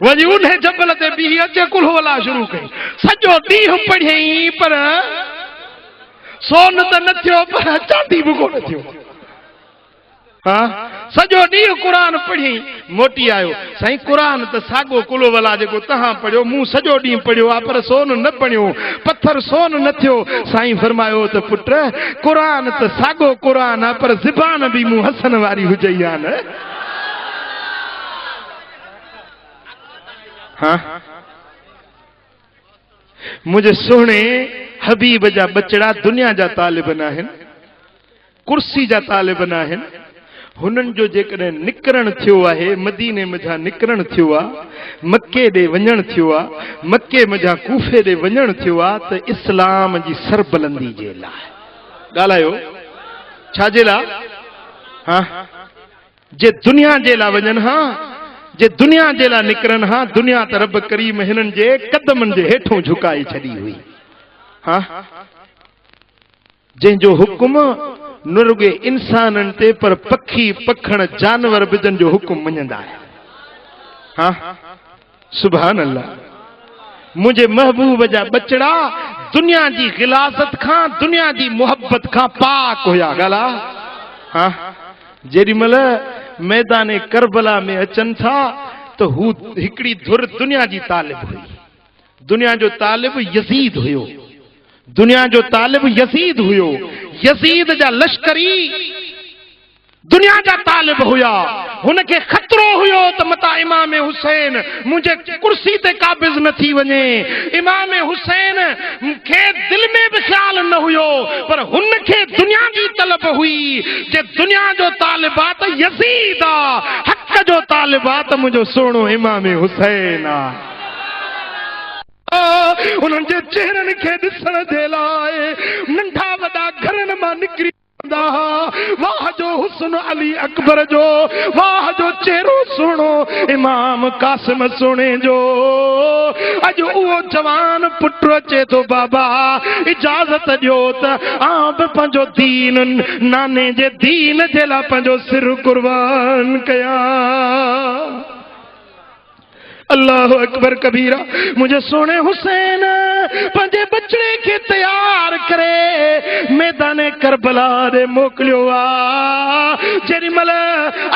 वञी उन जबल ते बीही अचे कुल्हो वला शुरू कई सॼो ॾींहुं पढ़ियई पर सोन त न थियो पर चांदी बि कोन थियो हाँ सॼो ॾींहुं क़ुरान पढ़ी मोटी आयो साईं क़ुरान त साॻो कुल्हो वला जेको तव्हां पढ़ियो मूं सॼो ॾींहुं पढ़ियो आहे पर सोन न बणियो पत्थर सोन न थियो साईं फरमायो त पुट क़ुरान त साॻो क़ुरान आहे पर ज़बान बि मूं हसन वारी हुजई आहे न हाँ मुझे सुहिणे हबीब जा बचड़ा दुनिया जा तालिब न आहिनि कुर्सी जा तालिब न आहिनि हुननि जो जेकॾहिं निकिरण थियो आहे मदीने मझां निकिरण थियो आहे मके ॾे वञण थियो आहे मके मझां कूफे ॾे वञण थियो आहे त इस्लाम जी सरबलंदी जे लाइ ॻाल्हायो छाजे लाइ हा जे दुनिया जे लाइ वञनि हा जे दुनिया जे लाइ निकिरनि हा दुनिया त रब करीम हिननि जे कदमनि जे हेठों झुकाए छॾी हुई हा जंहिंजो हुकुम न रुगे इंसाननि ते पर पखी पखण जानवर बिजन जो हुकुम मञंदा आहिनि हाँ सुभान अल्लाह मुझे महबूब जा बचड़ा दुनिया जी गिलासत खां दुनिया जी मोहब्बत खां पाक हुया ॻाल्हा हाँ जेॾीमहिल मैदान करबला में अचनि था तो हू हिकिड़ी धुर दुनिया जी तालिब हुई दुनिया जो तालिब यज़ीद हुयो दुनिया जो तालिब यज़ीद हुयो यज़ीद जा लश्करी दुनिया जा तालिब हुया हुनखे खतरो हुयो त मता इमाम हुसैन मुझे कुर्सी ते काबिज न थी वञे इमाम हुसैन खे दिल में भी ख्याल न हुयो पर हुनखे दुनिया जी तलब हुई जे दुनिया जो तालिबात यज़ीद आ हक़ जो तालिबात मुझो सोनो इमाम हुसैन आ उन्हनि जे चेहरनि खे ॾिसण जे लाइ नंढा वॾा घरनि मां निकिरी वाह जो हुस्न अली अकबर जो, वाह जो चेहरो सुणो इमाम कासिम सुणे जो। अॼु उहो जवान पुट अचे थो बाबा इजाज़त ॾियो त आउं बि पंहिंजो दीन नाने जे दीन जे लाइ पंहिंजो सिर कुर्बान कयां। अल्लाह अकबर कबीरा। मुझे सोने हुसैन पंहिंजे बचड़े के तैयार करे मैदान करबला दे मोकिलियो आ। जेॾी महिल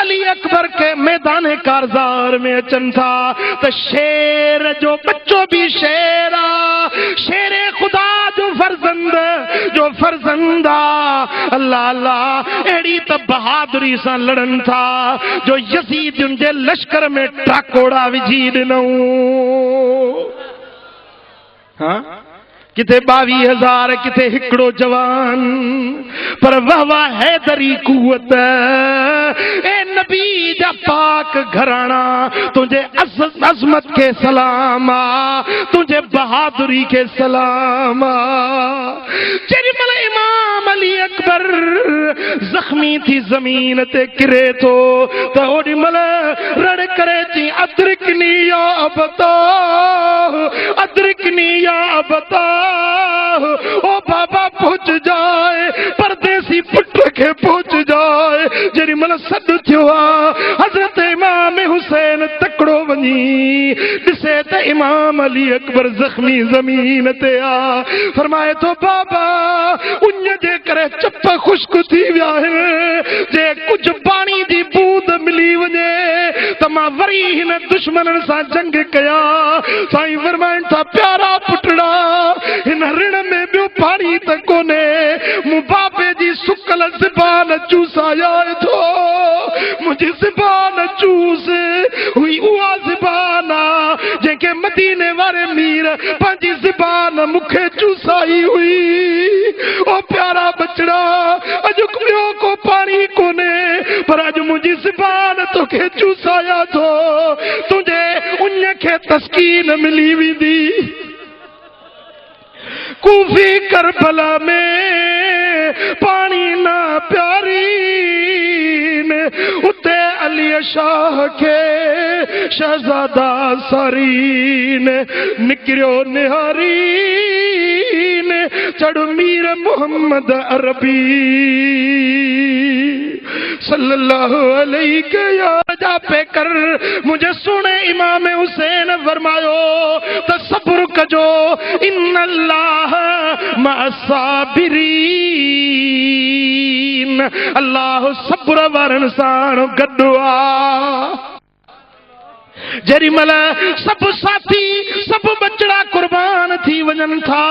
अली अकबर के मैदान कारज़ार में अचनि था त शेर जो बच्चो भी शेर आ, शेरे खुदा जो फर्जंद आ। अल्लाह अल्लाह अहिड़ी त बहादुरी सां लड़नि था जो यज़ीद जे लश्कर में टाकोड़ा विझी ॾिनऊं। हाँ किथे 22,000 किथे हिकिड़ो जवान, पर वाह वाह हैदरी कुवत ए नबी जा पाक घराना तुझे अज़मत के सलाम आ, तुझे बहादुरी के सलाम आ। जेॾी महिल इमाम अली अकबर जख्मी थी ज़मीन ते किरे थो त ओॾी महिल रड़ करे चई अदरिकनी या अबता, अदरिकनी या अबता। ओ बाबा पहुंच जाए, परदेसी पुट के पहुंच जाए। जेॾी महिल सॾु थियो आहे हज़रत इमाम हुसैन तकड़ो वञी ॾिसे त इमाम अली अकबर ज़ख्मी ज़मीन ते आ। फरमाए थो बाबा उन जे करे चप खुश्क थी विया आहिनि, जे कुझु पाणी जी बूंद मिली वञे त मां वरी हिन दुश्मननि सां जंग कयां। साईं फरमाइनि था प्यारा पुटड़ा हिन ऋण में ॿियो पाणी त कोन्हे, मूं बाबे जी सुकल ज़बान चूसाया थो, मुंहिंजी ज़बान चूस हुई उहा ज़बान आ जंहिंखे मदीने वारे मीर पंहिंजी ज़बान मूंखे चूसाई हुई। ओ प्यारा बचड़ा अॼु ॿियो को पाणी कोन्हे, पर अॼु मुंहिंजी ज़बान तोखे चूसाया थो, तुंहिंजे उन खे तस्कीन मिली वेंदी। कूफी करबला में पानी ना प्यारी उते अली शाह के शहजादा सरीन निकरियो निहारी चढ़ मीर मोहम्मद अरबी सल्लल्लाहु अलैहि या पे कर। मुझे सुने इमाम हुसैन फरमायो त सब्र कजो इन्नल्लाह मअस्साबिरीन, अल्लाह सब्र वारनि सां गॾु आ। जेॾी महिल सभु साथी सभु बचड़ा कुर्बान थी वञनि था,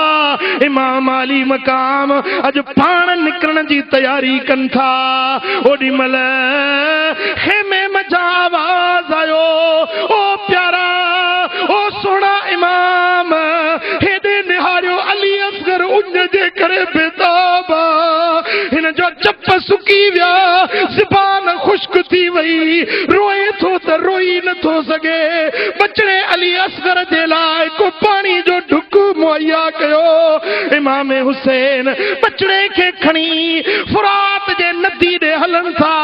इमाम अली मकाम अॼु पाण निकिरण जी तयारी कनि था। ओॾी महिल खेमे मजा आवाज़ आयो, ओ प्यारा ओ सोना इमाम हेॾे निहारियो अली असगर उन जे करे बेताब हिन जो चप सुकी विया, ज़बान खुश्क थी वई, रोए थो त रोई नथो सघे। बचड़े अली असगर जे लाइ को पाणी जो ढुक मुहैया कयो। इमाम हुसैन बचड़े खे खणी फुरात जे नदी ॾे हलनि था।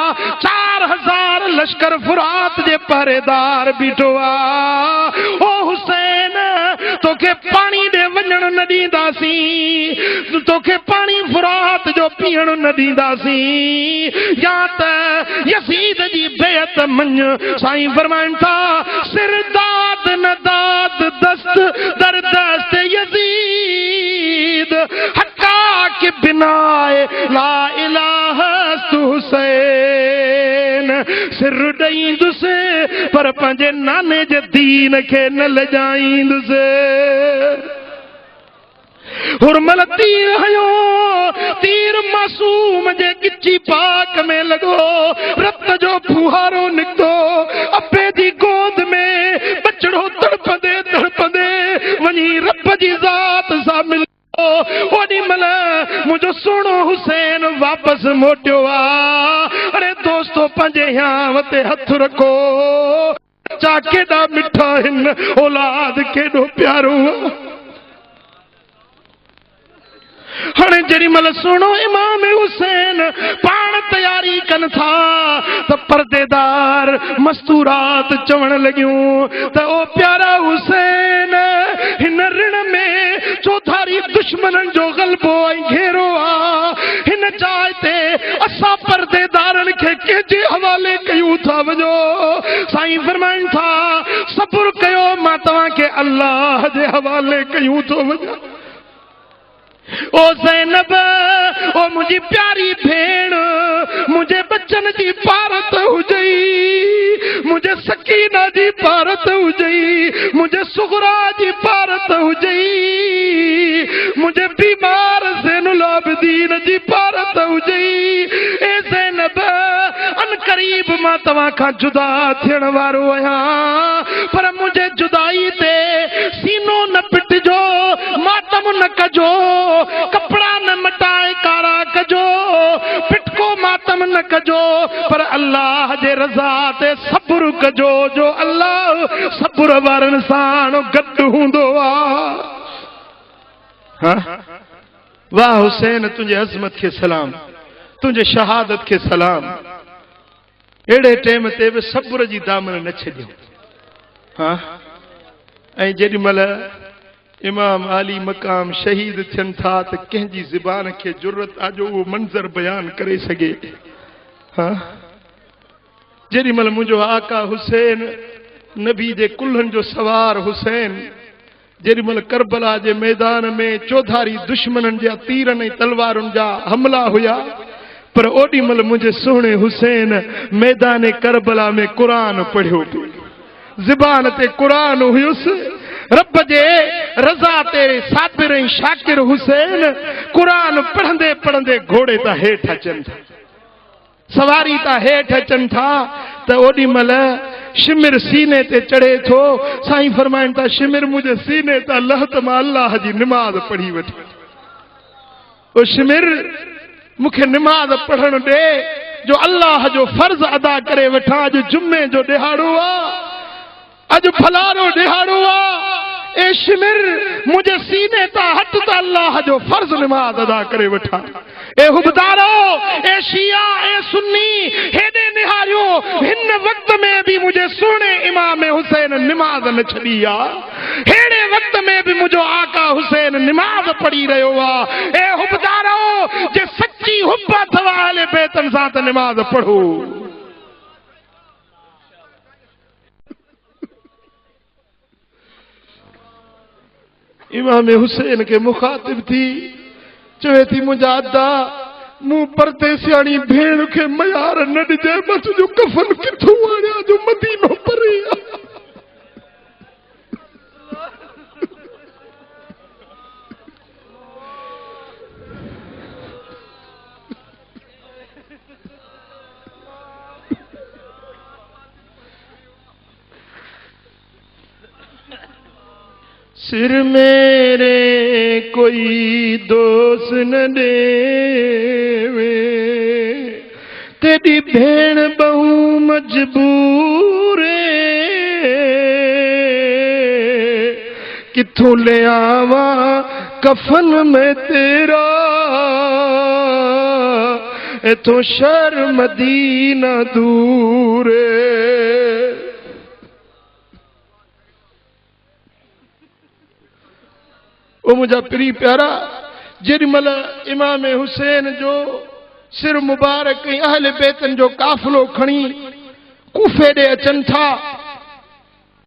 4000 लश्कर फुरात जे पहरेदार बीठो आ। ओ हुसैन तोखे पाणी ॾे वञण न ॾींदासीं, तोखे पाणी फुरात जो पीअण न ॾींदासीं, या त यज़ीद जी बेअत मञ। साईं फरमाइनि था सिरदाद न दाद दस्त दर दस्त यज़ीद हक्का के बिनाए ला इलाहा हुसैन। सिर ॾईंदुसि पर पंहिंजे नाने जे दीन खे न लॼाईंदुसि। हुरमल तीर हयो, तीर मासूम जे गिची पाक में लॻो, रत जो फुहारो निकितो, अबे जी गोद में बचड़ो तड़पंदे तड़पंदे वञी रब जी ज़ात सां मिलियो। ओॾी महिल मुंहिंजो सुहिणो हुसैन वापसि मोटियो आ। अरे दोस्तो पंहिंजे हियांव ते हथ रखो, बच्चा केॾा मिठा आहिनि, औलाद केॾो प्यारो। हाणे जेडी मल सुनो इमाम हुसैन पाण तैयारी कन था तो पर्देदार मस्तूरात चवण लगियूं तो ओ प्यारा हुसैन हिन ऋण में चौधारी दुश्मनन जो गलबो ऐं घेरो आ हिन चाह ते असां पर्देदारन खे कंहिंजे हवाले कयूं था वञो। साईं फरमाइनि था सब्र कयो मां तव्हांखे अल्लाह जे हवाले कयूं थो वञा। ओ ज़ैनब ओ मुझी प्यारी भेण मुझे बच्चन जी पारत हुजई मुझे सकीना जी पारत हुजई मुझे सुगरा जी पारत हुजई मुझे बीमार ज़ैनुल आबिदीन जी पारत हुजई। ए ज़ैनब अन करीब मां तव्हां खां जुदा थियण वारो आहियां पर मुझे जुदाई ते सीनो न पिटजो मातम न कजो कपड़ा न मटाए कारा कजो पिटको मातम न कजो पर अल्लाह जे रज़ा ते सब्र कजो जो अल्लाह सब्र वारन सां गॾु हूंदो आहे। वाह हुसैन तुंहिंजे अज़मत खे सलाम तुंहिंजे शहादत खे सलाम। अहिड़े टाइम ते बि सब्र जी दामन न छॾियो। हाँ ऐं जेॾी महिल इमाम आली मकाम शहीद थियनि था त कंहिंजी ज़बान खे जुरत आहे जो उहो मंज़र बयान करे सघे। हाँ जेॾी महिल मुंहिंजो आका हुसैन नबी जे कुल्हनि जो सवार हुसैन जेॾी महिल करबला जे मैदान में चौधारी दुश्मननि जा तीरनि ऐं तलवारुनि जा हमला हुया पर ओॾी महिल मुंहिंजे सुहिणे हुसैन मैदान करबला में क़ुरान पढ़ियो पियो ज़बान ते क़ुरान हुयुसि। रब जे रज़ा ते साबिर ऐं शाकिर हुसैन क़ुरान पढ़ंदे पढ़ंदे घोड़े तां हेठि अचनि था सवारी तां हेठि अचनि था त ओॾी महिल शिमिर सीने ते चढ़े थो। साईं फरमाइनि था शिमिर मुंहिंजे सीने तां लह त मां अल्लाह जी निमाज़ पढ़ी वठां। ओ शिमिर मूंखे निमाज़ पढ़ण ॾे जो अल्लाह जो फर्ज़ अदा करे वठां। अॼु जुमे जो ॾिहाड़ो आहे अॼु फलारो ॾिहाड़ो आहे। ए शिमिर मुंहिंजे सीने तां हट त अल्लाह जो फर्ज़ निमाज़ अदा करे वठां। ए हुबदारो ए शिया ए सुन्नी हेॾे निहारियो हिन वक़्त में बि मुंहिंजे सुहिणे इमाम हुसैन निमाज़ न छॾी आहे। हेड़े वक़्त में बि मुंहिंजो आका हुसैन निमाज़ पढ़ी रहियो आहे। ए हुबदारो जे सच्ची हुब अथव अहले बैतन सां त निमाज़ पढ़ो। इमाम हुसैन के मुखातिब थी चवे थी मुंहिंजा अदा मूं परदेसियाणी भेण खे मयार न ॾिजे मां तुंहिंजो कफन किथों आणियां जो मदीनो परे आहे। सिर मेरे कोई दोस्त न देवे तेरी भेण बहु मजबूर किथों ले आवा कफन में तेरा इथों शहर मदीना दूर। ओ मुझा प्री प्यारा जेॾी महिल इमाम हुसैन जो सिर मुबारक ऐं अहले बैतन जो काफ़िलो खणी कूफे ॾे अचनि था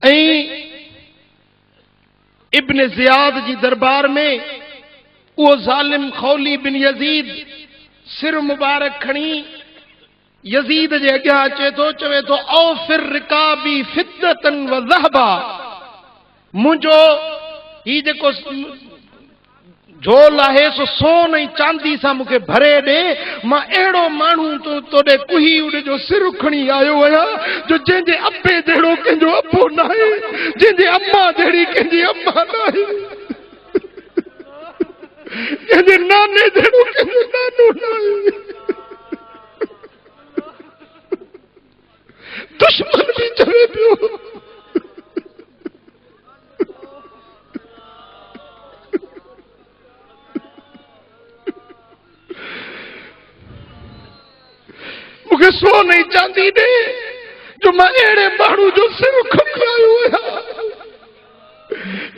ऐं इब्न ज़ियाद जी दरबार में उहो ज़ालिम खौली बिन यज़ीद सिर मुबारक खणी यज़ीद जे अॻियां अचे थो चवे थो औ फिर रिकाबी फिद्दतन व ज़हबा मुंहिंजो ही जेको झोल आहे सो सोन ऐं चांदी सां मूंखे भरे ॾे मां अहिड़ो माण्हू तोॾे कुही उन जो सिर खणी आयो आहियां जो जंहिंजे अबे जहिड़ो कंहिंजो अबो न आहे जंहिंजे अम्मा जहिड़ी कंहिंजी अम्मा न आहे कंहिंजे नाने जहिड़ो कंहिंजो नानो न आहे। दुश्मन बि चवे पियो सो नहीं चाहती ने जो मैं एड़े माण्हू जो सिर खपरायो है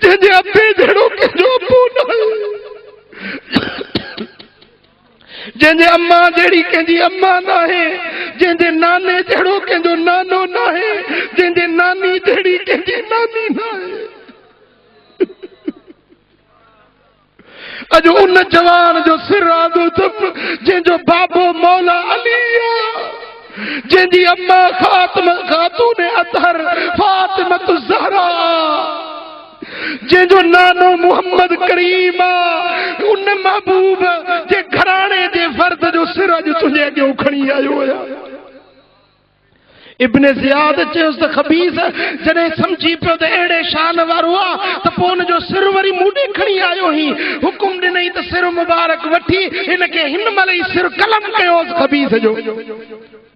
जंहिंजे अबे जहिड़ो कंहिंजो अबो न जंहिंजे अम्मा जहिड़ी कंहिंजी अम्मा न आहे जंहिंजे नाने जहिड़ो कंहिंजो नानो न आहे जंहिंजे नानी जहिड़ी कंहिंजी नानी न आहे अॼु उन जवान जो सिर आदो अथमि जंहिंजो बाबो मौला अली आहे जंहिंजी अम्मा खातून अतहर फातिमत ज़हरा जंहिंजो नानो मोहम्मद करीम आहे उन महबूब जे घराणे जे फर्द जो सिर अॼु तुंहिंजे अॻियां खणी आयो आहे इब्न ज़ियाद चयोसि त ख़बीस जॾहिं सम्झी पियो त अहिड़े शान वारो आहे त पोइ हुन जो सिर वरी मूं ॾे खणी आयो हुई हुकुम ॾिनई त सिर मुबारक वठी हिन खे हिन महिल ई सिर कलम कयोसि ख़बीस जो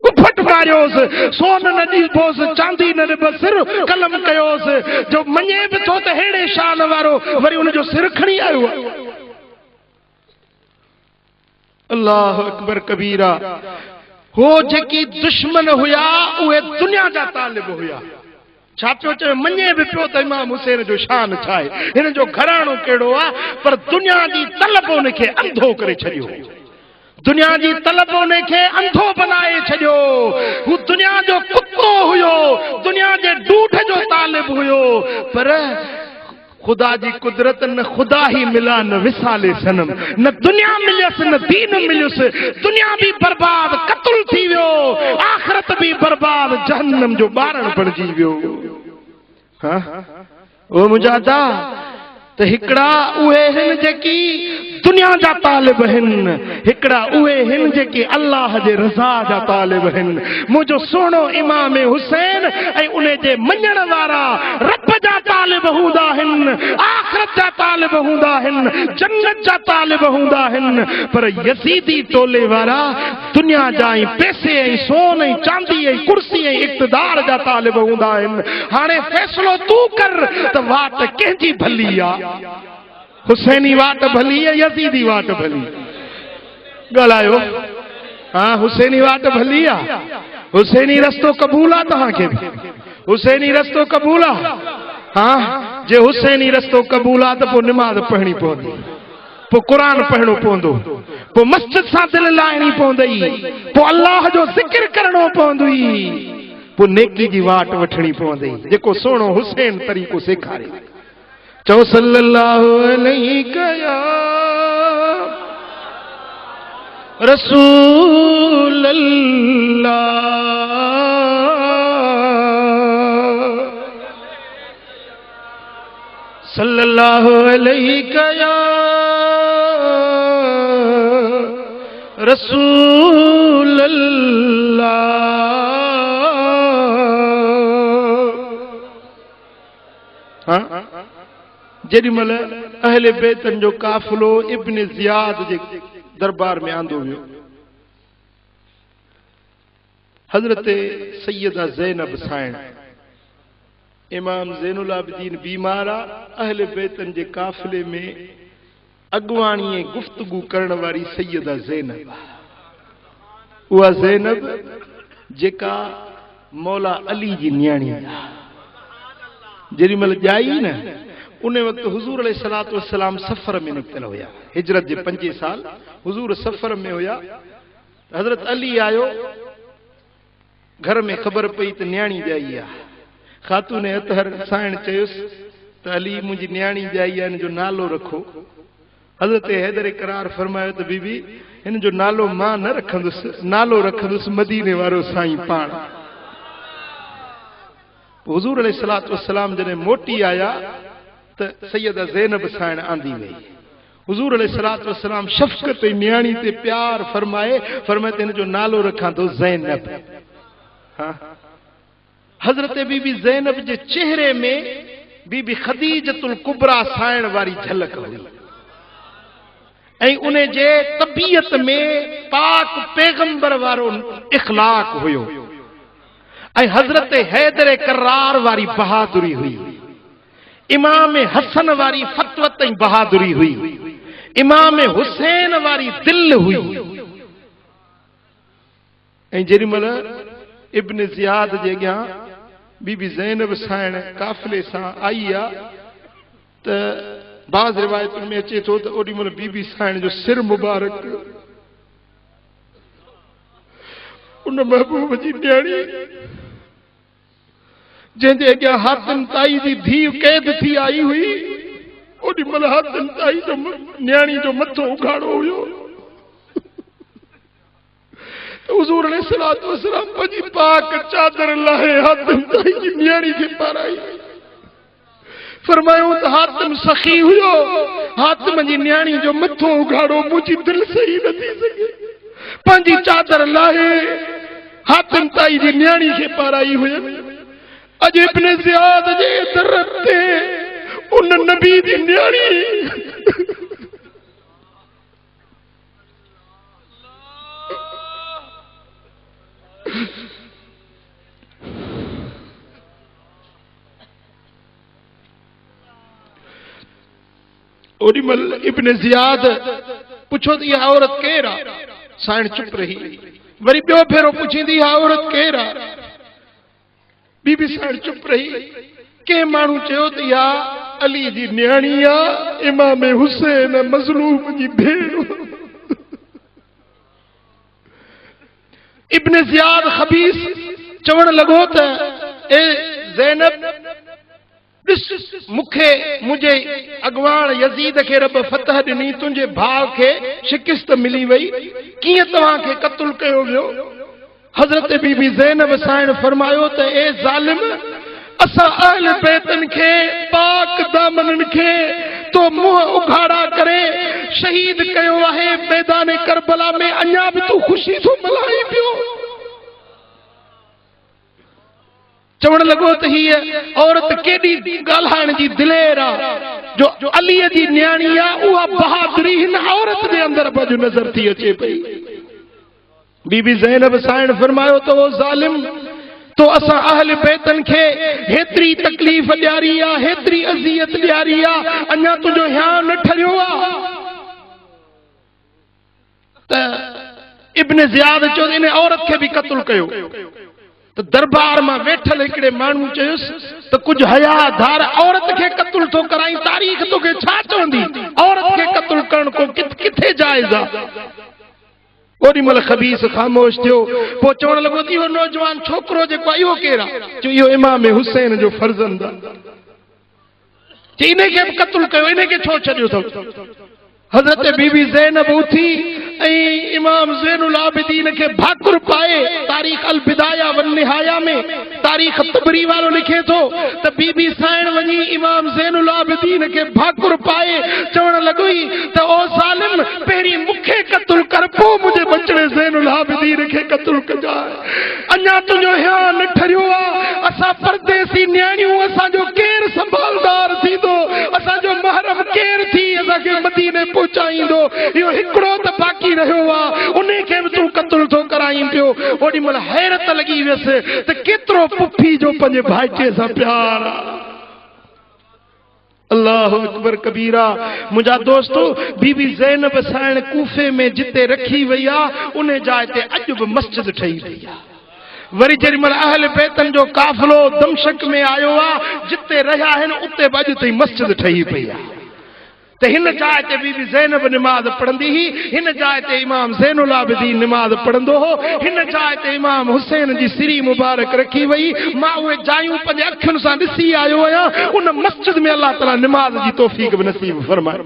उफट मारियोसि सोन न ॾिबोसि चांदी न ॾिबोसि सिर कलम कयोसि जो मञे बि थो त अहिड़े शान वारो वरी हुन जो सिर खणी आयो आहे अल्लाह अकबर कबीरा हो जेकी दुश्मन हुया उहे दुनिया जा तालिब हुया छा पियो चवे मञे बि पियो त इमाम हुसैन जो शान छा आहे हिन जो घराणो कहिड़ो आहे पर दुनिया जी तलब हुनखे अंधो करे छॾियो दुनिया जी तलब हुनखे अंधो बनाए छॾियो हू दुनिया जो कुतो हुयो दुनिया जे ॾूठ जो तालिब हुयो पर खुदा जी कुदरत न खुदा ही मिला न विसाले सनम न दुनिया मिलियसि न दीन मिलियुसि दुनिया भी बर्बाद कतल थी वियो आखिरत भी बर्बाद जहन्नम जो ॿारण बणिजी वियो हाँ ओ मुजादा त हिकड़ा उहे हिन जेकी दुनिया जा तालिब हिन हिकड़ा उहे हिन जेकी अल्लाह जे रज़ा जा तालिब हिन मुंहिंजो सुहिणो इमाम हुसैन ऐं उन जे मञण वारा रब जा तालिब हूंदा हिन आखिरत जा तालिब हूंदा हिन जन्नत जा तालिब हूंदा हिन पर यज़ीदी टोले वारा दुनिया जा ऐं पैसे ऐं सोन ऐं चांदी ऐं कुर्सी ऐं इक़्तिदार जा तालिब हूंदा आहिनि हाणे फ़ैसिलो तूं कर त वाट कंहिंजी भली आहे हुसैनी वाट भली है यज़ीदी वाट भली ॻाल्हायो हाँ हुसैनी वाट भली आहे हुसैनी रस्तो क़बूल आहे तव्हांखे हुसैनी रस्तो क़बूल आहे हाँ जे हुसैनी रस्तो क़बूल आहे त पोइ निमाज़ पढ़णी पवंदी पोइ क़ुरान पढ़णो पवंदो पोइ मस्जिद सां दिलि लाइणी पवंदई पोइ अल्लाह जो ज़िक्र करणो पवंदई पोइ नेकी जी वाट वठणी पवंदई जेको सुहिणो हुसैन तरीक़ो सेखारे चो सल्लल्लाहु अलैहि या रसूल अल्लाह सल्लल्लाहु अलैहि या रसूल अल्लाह हाँ जेॾीमहिल अहले बैतन जो काफ़िलो इब्न ज़ियाद जे दरबार में आंदो वियो हज़रत सैयदा ज़ैनब साइण इमाम ज़ैनुल आबिदीन बीमार आहे अहले बैतन जे काफ़िले में अॻवाणी ऐं गुफ़्तगू करण वारी सैयदा ज़ैनब उहा ज़ैनब जेका मौला अली जी न्याणी आहे जेॾीमहिल ॼाई न उन वक़्तु हुज़ूर अलैहिस्सलातु वस्सलाम सफ़र में निकितल हुया हिजरत जे 5 साल हुज़ूर सफ़र में हुया हज़रत अली आयो घर में ख़बर पई त न्याणी ॼाई आहे ख़ातून अतहर साइण चयुसि त अली मुंहिंजी न्याणी ॼाई आहे हिन जो नालो रखो हज़रत हैदर इक़रार फरमायो त बीबी हिन जो नालो मां न रखंदुसि नालो रखंदुसि मदीने वारो साईं पाण हुज़ूर अलैहिस्सलातु वस्सलाम जॾहिं मोटी आया त सैयदा ज़ैनब साइण आंदी वई हुज़ूर अलैहिस्सलातु वस्सलाम शफ़क़त ऐं न्याणी ते प्यार फरमाए त हिन जो नालो रखां थो ज़ैनब हाँ हज़रत बीबी ज़ैनब जे चेहरे में बीबी ख़दीजतुल कुबरा साइण वारी झलक हुई ऐं उन जे तबीयत में पाक पैगंबर वारो इख़लाक़ हुयो ऐं हज़रत हैदर करार वारी बहादुरी हुई इमाम हसन वारी फतवत ऐं बहादुरी हुई इमाम हुसैन वारी दिल हुई ऐं जेॾीमहिल इब्न ज़ियाद जे अॻियां बीबी ज़ैनब साइण काफ़िले सां आई आहे त बाज़ रिवायतुनि में अचे थो त ओॾी महिल बीबी साइण जो सिर मुबारक उन महबूब जी न्याणी जंहिंजे अॻियां हातिम ताई जी धीउ क़ैद थी आई हुई ओॾी महिल हातिम ताई जो न्याणी जो मथो उघाड़ो हुयो हुज़ूर अलैहिस्सलातु वस्सलाम पंहिंजी पाक चादर लाहे हातिम ताई जी न्याणी खे पाराई फरमायो त हातिम सखी हुयो हातिम जी न्याणी जो मथो उघाड़ो मुंहिंजी दिलि सही न थी सघे पंहिंजी चादर लाहे हातिम ताई जी न्याणी खे पाराई हुई अॼु इब्न ज़ियाद जे दर ते उन नबी जी न्याणी ओॾीमहिल इब्न ज़ियाद पुछो त इहा औरत केरु आहे साइण चुप रही वरी ॿियो भेरो पुछींदी इहा औरत केरु आहे बीबी साइण चुप रही कंहिं माण्हू चयो त इहा अली जी न्याणी आहे इमाम हुसैन मज़लूम जी भेण इब्न ज़ियाद खबीस चवण लॻो त ए ज़ैनब मूंखे मुंहिंजे अॻवान यज़ीद खे रब फतह ॾिनी तुंहिंजे भाउ खे शिकिस्त मिली वई कीअं तव्हांखे क़त्ल कयो वियो हज़रत बीबी ज़ैनब साइण फरमायो त ए ज़ालिम असां अहल बैतन खे पाक दामननि खे तो मुंहं उघाड़ा करे शहीद कयो आहे मैदान करबला में अञा बि तूं ख़ुशी थो मल्हाई पियो चवण लॻो त हीअ औरत केॾी ॻाल्हाइण जी दिलेर आहे जो अलीअ जी न्याणी आहे उहा बहादुरी हिन औरत जे अंदरि बि नज़र थी अचे पई बीबी ज़ैनब साइण फरमायो त ओ ज़ालिम तो असां अहल बैतन खे हेतिरी तकलीफ़ ॾियारी आहे हेतिरी अज़ियत ॾियारी आहे अञा तुंहिंजो ध्यानु न ठरियो आहे त इब्न ज़ियाद चयो इन औरत खे बि क़त्ल कयो त दरबार मां वेठल हिकिड़े माण्हू चयुसि त कुझु हयाधार औरत खे क़त्ल थो कराई तारीख़ तोखे छा चवंदी औरत खे क़त्ल करण को किथे जाइज़ आहे ओॾी महिल खबीस ख़ामोश थियो पोइ चवण लॻो त इहो नौजवान छोकिरो जेको आहे इहो केरु आहे चयो इहो इमाम हुसैन जो फर्ज़ंद आहे चई इनखे बि क़त्ल कयो इनखे छो छॾियो अथव हज़रत बीबी ज़ैनब उथी ऐं इमाम ज़ैनुल आबिदीन के भाकुर पाए तारीख़ अल बिदाया वन निहाया में तारीख़ तबरी वालो लिखे थो त बीबी साइण वञी इमाम ज़ैनुल आबिदीन के भाकुर पाए चवण लॻी त ओ ज़ालिम पहिरीं मूंखे क़त्ल कर पोइ मुंहिंजे बचड़े ज़ैनुल आबिदीन खे क़त्ल कजाए अञा तुंहिंजो ध्यानु न ठरियो आहे असां परदेसी न्याणियूं असांजो केरु संभालदार थींदो असांजो महरम केरु थी असांखे मदीने पहुचाईंदो इहो हिकिड़ो त बाक़ी रहियो आहे उन खे बि तूं क़त्ल थो कराई पियो ओॾी महिल हैरत लॻी वियसि त केतिरो पुफी जो पंहिंजे भाइटे सां प्यार आहे अल्लाह अकबर कबीरा मुंहिंजा दोस्तो बीबी ज़ैनब साइण कूफे में जिते रखी वई आहे उन जाइ ते अॼु बि मस्जिद ठही वई आहे वरी जेॾी महिल अहल बैतन जो काफ़िलो दमशक में आयो आहे जिते रहिया आहिनि उते बि अॼु ताईं मस्जिद ठही पई आहे त हिन जाइ ते बीबी ज़ैनब निमाज़ पढ़ंदी हुई हिन जाइ ते इमाम ज़ैनुल आबिदीन निमाज़ पढ़ंदो हो हिन जाइ ते इमाम हुसैन जी सिरी मुबारक रखी वई मां उहे जायूं पंहिंजे अखियुनि सां ॾिसी आयो आहियां उन मस्जिद में अल्लाह ताला निमाज़ जी तौफ़ीक़ बि नसीब फरमाए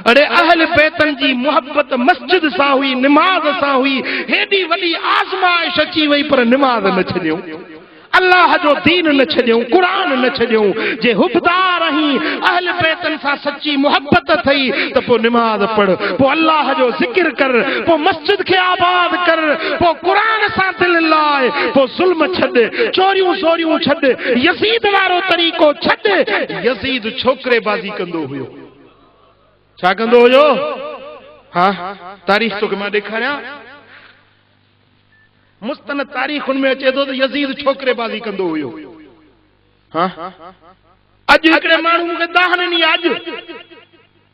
अरे अहल बैतन जी मोहब्बत मस्जिद सां हुई निमाज़ सां हुई हेॾी वॾी आज़माइश अची वई पर निमाज़ न छॾियूं अल्लाह जो दीन न छॾियूं क़ुरान न छॾियूं जे हुबदार आहीं अहल बैतन सां सच्ची मोहब्बत थई त पोइ निमाज़ पढ़ पोइ अल्लाह जो ज़िक्र कर पोइ मस्जिद खे आबाद कर पोइ क़ुरान सां दिलि लाए पोइ ज़ुल्म छॾ चोरियूं चोरियूं छॾ यज़ीद वारो तरीक़ो छॾ यज़ीद छोकिरेबाज़ी कंदो हुयो छा कंदो हुयो हा तारीख़ तोखे मां ॾेखारियां मुस्तन तारीख़ुनि में अचे थो त यज़ीद छोकिरेबाज़ी कंदो हुयो हा अॼु हिकिड़े माण्हू मूंखे दाह ॾिनी अॼु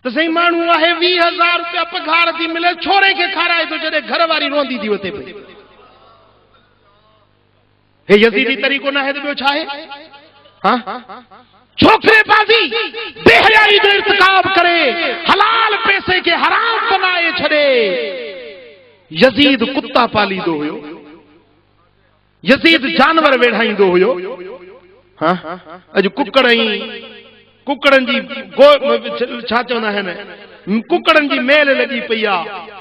त सही माण्हू आहे 20,000 रुपया पघार थी मिले छोरे खे खाराए थो जॾहिं घर वारी रोंदी थी वठे पई हे यजीदी तरीक़ो ना है तो ॿियो छा आहे? हाँ छोकरे बाजी बेहयाई जो इर्तिकाब करे हलाल पैसे के हराम बनाए छड़े। यजीद कुत्ता पालींदो हुयो, यजीद जानवर वेढ़ाईंदो हुयो। हाँ अॼु कुकड़नि जी छा चवंदा आहिनि, कुकड़नि जी मेल लॻी पई आहे।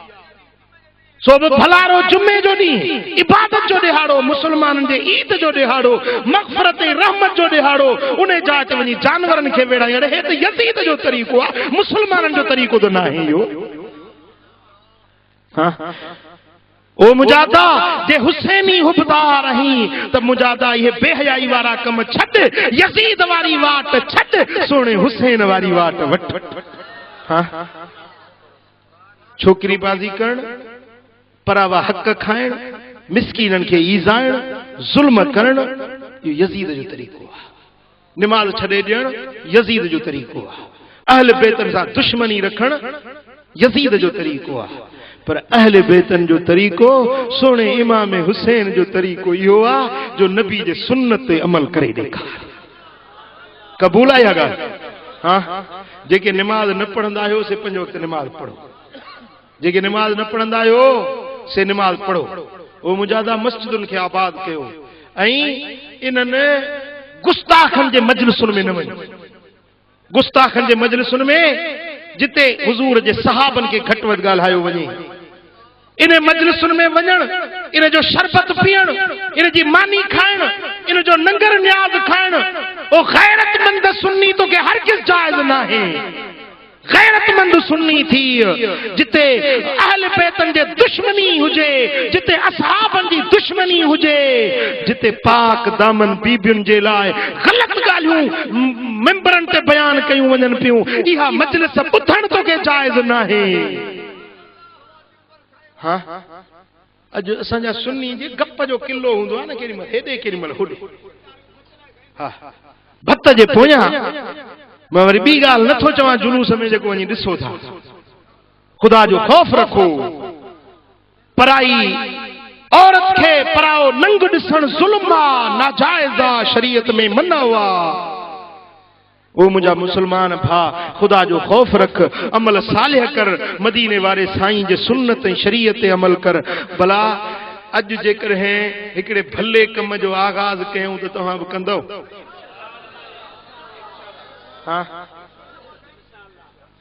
सो बि भलारो जुमे जो ॾींहुं, इबादत जो ॾिहाड़ो, मुसलमाननि जे ईद जो ॾिहाड़ो, मग़फ़िरत ऐं रहमत जो ॾिहाड़ो, उन जा अच वञी जानवरनि खे वेढ़ाइण। हे त यज़ीद जो तरीक़ो आहे, मुसलमाननि जो तरीक़ो त न आहे इहो। हाँ ओ मुजादा जे हुसैनी हुबदार आहीं त मुजादा ये बेहयाई वारा कम छॾ, यज़ीद वारी वाट छॾ, सोने हुसैन वारी वाट वठ। हाँ छोकरी बाज़ी करण, परावा हक़ खाइण, मिस्कीननि खे ईज़ाइण, ज़ुल्म करण, इहो यज़ीद जो तरीक़ो आहे। निमाज़ छॾे ॾियण यज़ीद जो तरीक़ो आहे। अहल बैतनि सां दुश्मनी रखण यज़ीद जो तरीक़ो आहे। पर अहल बैतन जो तरीक़ो सोने इमाम हुसैन जो तरीक़ो इहो आहे जो नबी जे सुन्नत ते अमल करे ॾेखार। क़बूल आहे ॻाल्हि? हाँ जेके निमाज़ न पढ़ंदा आहियो से 5 वक़्त निमाज़ पढ़ो, जेके निमाज़ न पढ़ंदा आहियो से निमाज़ पढ़ो। ओ मुजादा मस्जिदुनि खे आबाद कयो ऐं इन्हनि गुस्ताखनि जे मजलिसुनि में न वञो। गुस्ताखनि जे मजलिसुनि में जिते हुजूर जे सहाबनि खे घटि वधि ॻाल्हायो वञे, इन मजलिसुनि में वञण, इन जो शरबत पीअण, इन जी मानी खाइण, इन जो नंगर न्याज़ खाइण, ओ गैरतमंद सुन्नी तो के हरगिज़ जायज़ न आहे। गैरतमंद सुन्नी थी जिते अहल बैतन जे दुश्मनी हुजे, जिते असहाबन जी दुश्मनी हुजे, जिते पाक दामन बीबियुनि जे लाइ ग़लत ॻाल्हियूं मेंबरनि ते बयान कयूं वञनि पियूं, इहा मजलिस ॿुधण तोखे जाइज़ न आहे। हाँ अॼु असांजा सुन्नी जे गप जो किलो हूंदो आहे न, केॾी महिल हेॾे केॾी महिल होॾे। हा भत जे पोयां मैं वरी बी गाल नथो चवां, जुलूस में जेको वञी ॾिसो था। खुदा जो खौफ रखो। पराई औरत खे पराओ नंग ॾिसण ज़ुल्म आहे, नाजाइज़ आहे, शरीयत में मना हुआ। ओ मुंहिंजा मुसलमान भा, खुदा जो खौफ रख, अमल सालिह कर, मदीने वारे साईं जे सुन्नत ऐं शरीयत ते अमल कर। भला अॼु जेकर हिकिड़े भले कम जो आगाज़ कयूं त तव्हां बि कंदव? हाँ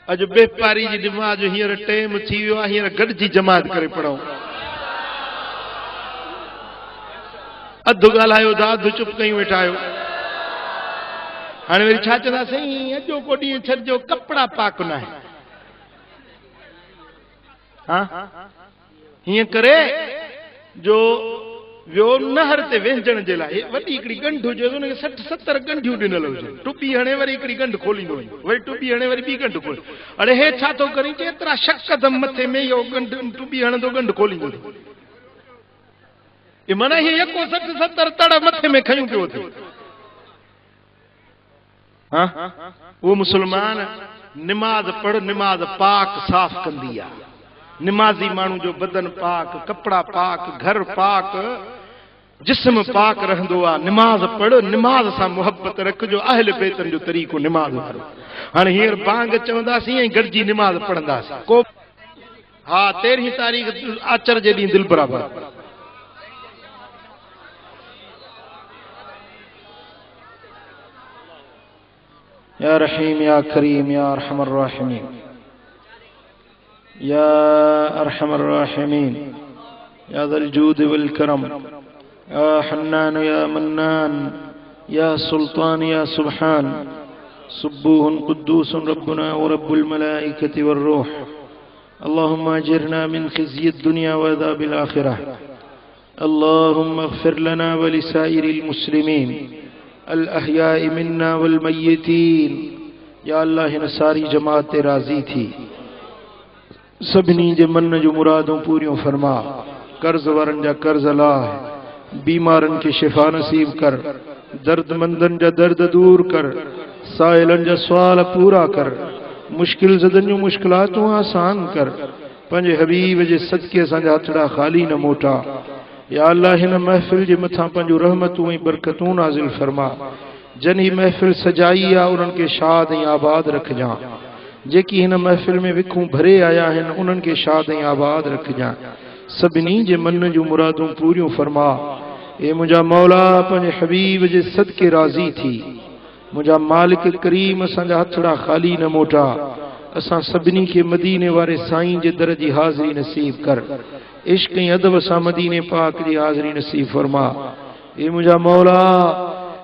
अॼु बेपारी जी दिमाग़ हींअर टाइम थी वियो आहे, हींअर गॾिजी जमात करे पढ़ूं। अधु ॻाल्हायो था, अधु चुप कयूं वेठा आहियो। हाणे वरी छा चवंदासीं, अॼो को ॾींहुं छॾिजो, कपिड़ा पाक न आहे। हाँ हीअं करे जो वियो नहर ते वेझण जे लाइ, वॾी हिकिड़ी गंढ हुजे, हुनखे 60-70 गंढियूं ॾिनल हुजे, टुॿी हणे वरी हिकिड़ी गंढ खोलींदो वञे, वरी टुॿी हणे वरी ॿी गंढ खोली। अड़े हे छा थो करी, एतिरा शकदम मथे में इहो गंढ टुॿी हणंदो, गंढ खोलींदो। माना हे यको 60-70 तड़ मथे में खयूं पियो थियो। हाँ वो मुसलमान निमाज़ पढ़, निमाज़ पाक साफ़ कंदी आहे। निमाज़ी माण्हू जो बदन पाक, कपड़ा पाक, घर पाक, जिस्म पाक रहंदो आहे। निमाज़ पढ़, निमाज़ सां मुहब्बत रखजो, अहल बैतन जो तरीक़ो निमाज़ वारो। हाणे हींअर बांग चवंदासीं ऐं गॾिजी निमाज़ पढ़ंदासीं। को हा 13 तारीख़ आचर जे ॾींहुं दिल बराबर। या रहीम या करीम या अरहमर राहिमीन या अरहमर राहिमीन या ज़ल जूद वल करम या हन्नान या मन्नान या सुल्तान या सुब्हान सुब्बूहुन कुद्दूसुन रब्बुना व रब्बुल मलाइकति वर रूह। अल्लाहुम्मा अजिरना मिन खिज़्यि दुनिया व अज़ाबिल आखिरह। अल्लाहुम्मा अग़फिर लना व लिसाइरिल मुस्लिमीन अल अहयाइ मिन्ना वल मय्यतीन। या अल्लाह हिन सारी जमात ते राज़ी थी, सभिनी जे मन जो मुरादों पूरियों फरमा। कर्ज वारन जा कर्ज लाह, बीमारन के शिफा नसीब कर, दर्दमंदन जा दर्द दूर कर, साइलन जा सवाल पूरा कर, मुश्किल ज़दन जो मुश्किलातूं आसान कर। पंहिंजे हबीब जे सदके असांजा हथड़ा खाली न मोटा। या अल्लाह हिन महफ़िल जे मथां पंहिंजो रहमतूं ऐं बरकतूं नाज़िल फरमा। जन ही महफ़िल सजाई आहे उन्हनि खे शाद ऐं आबाद रखजां। जेकी हिन महफ़िल में विखूं भरे आया आहिनि उन्हनि खे शाद ऐं आबाद रखजां। सभिनी जे मन जूं मुरादूं पूरियूं फरमा। ए मुंहिंजा मौला पंहिंजे हबीब जे सदके राज़ी थी। मुंहिंजा मालिक करीम असांजा हथड़ा ख़ाली न मोटा। असां सभिनी खे मदीने वारे साईं जे दर जी हाज़िरी नसीब कर। इश्क ऐं अदब सां मदीने पाक जी हाज़िरी नसीब फरमा। ए मुंहिंजा मौला,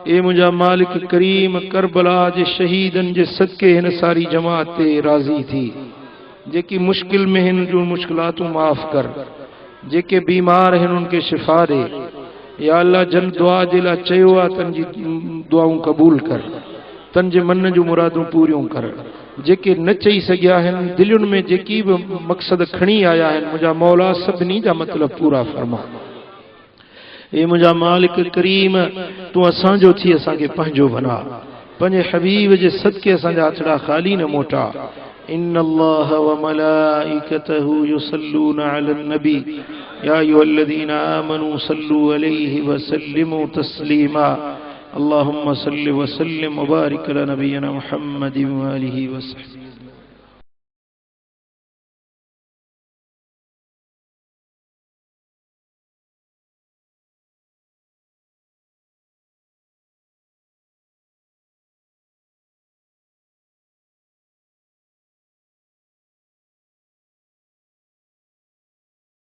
ए मुंहिंजा मालिक करीम, करबला जे शहीदन जे सदके हिन सारी जमात ते राज़ी थी। जेकी मुश्किल में हिन जूं मुश्किलातूं माफ़ कर। जेके बीमार हिन उनके शिफ़ा दे। या अल्लाह जन दुआ जे लाइ चयो आहे तन जी दुआऊं क़बूल कर। तन जे मन जूं मुरादूं पूरियूं कर। जेके न चई सघिया आहिनि दिलुनि में जेकी बि मक़सद खणी आया आहिनि मुंहिंजा मौला सभिनी जा मतिलब पूरा फरमा। ए मुंहिंजा मालिक करीम, तूं असांजो थी असांखे पंहिंजो बना। पंहिंजे हबीब जे सदके असांजा हथड़ा ख़ाली न मोटा। इन्न अल्लाह व मलाइकतहु युसल्लूना अलन नबी या अय्युहल्लज़ीना आमनू सल्लू अलैहि व सल्लिमू तस्लीमा। अल्लाहुम्मा सल्लि व सल्लिम व बारिक अला नबियना मुहम्मद व आलिहि व सल्लम।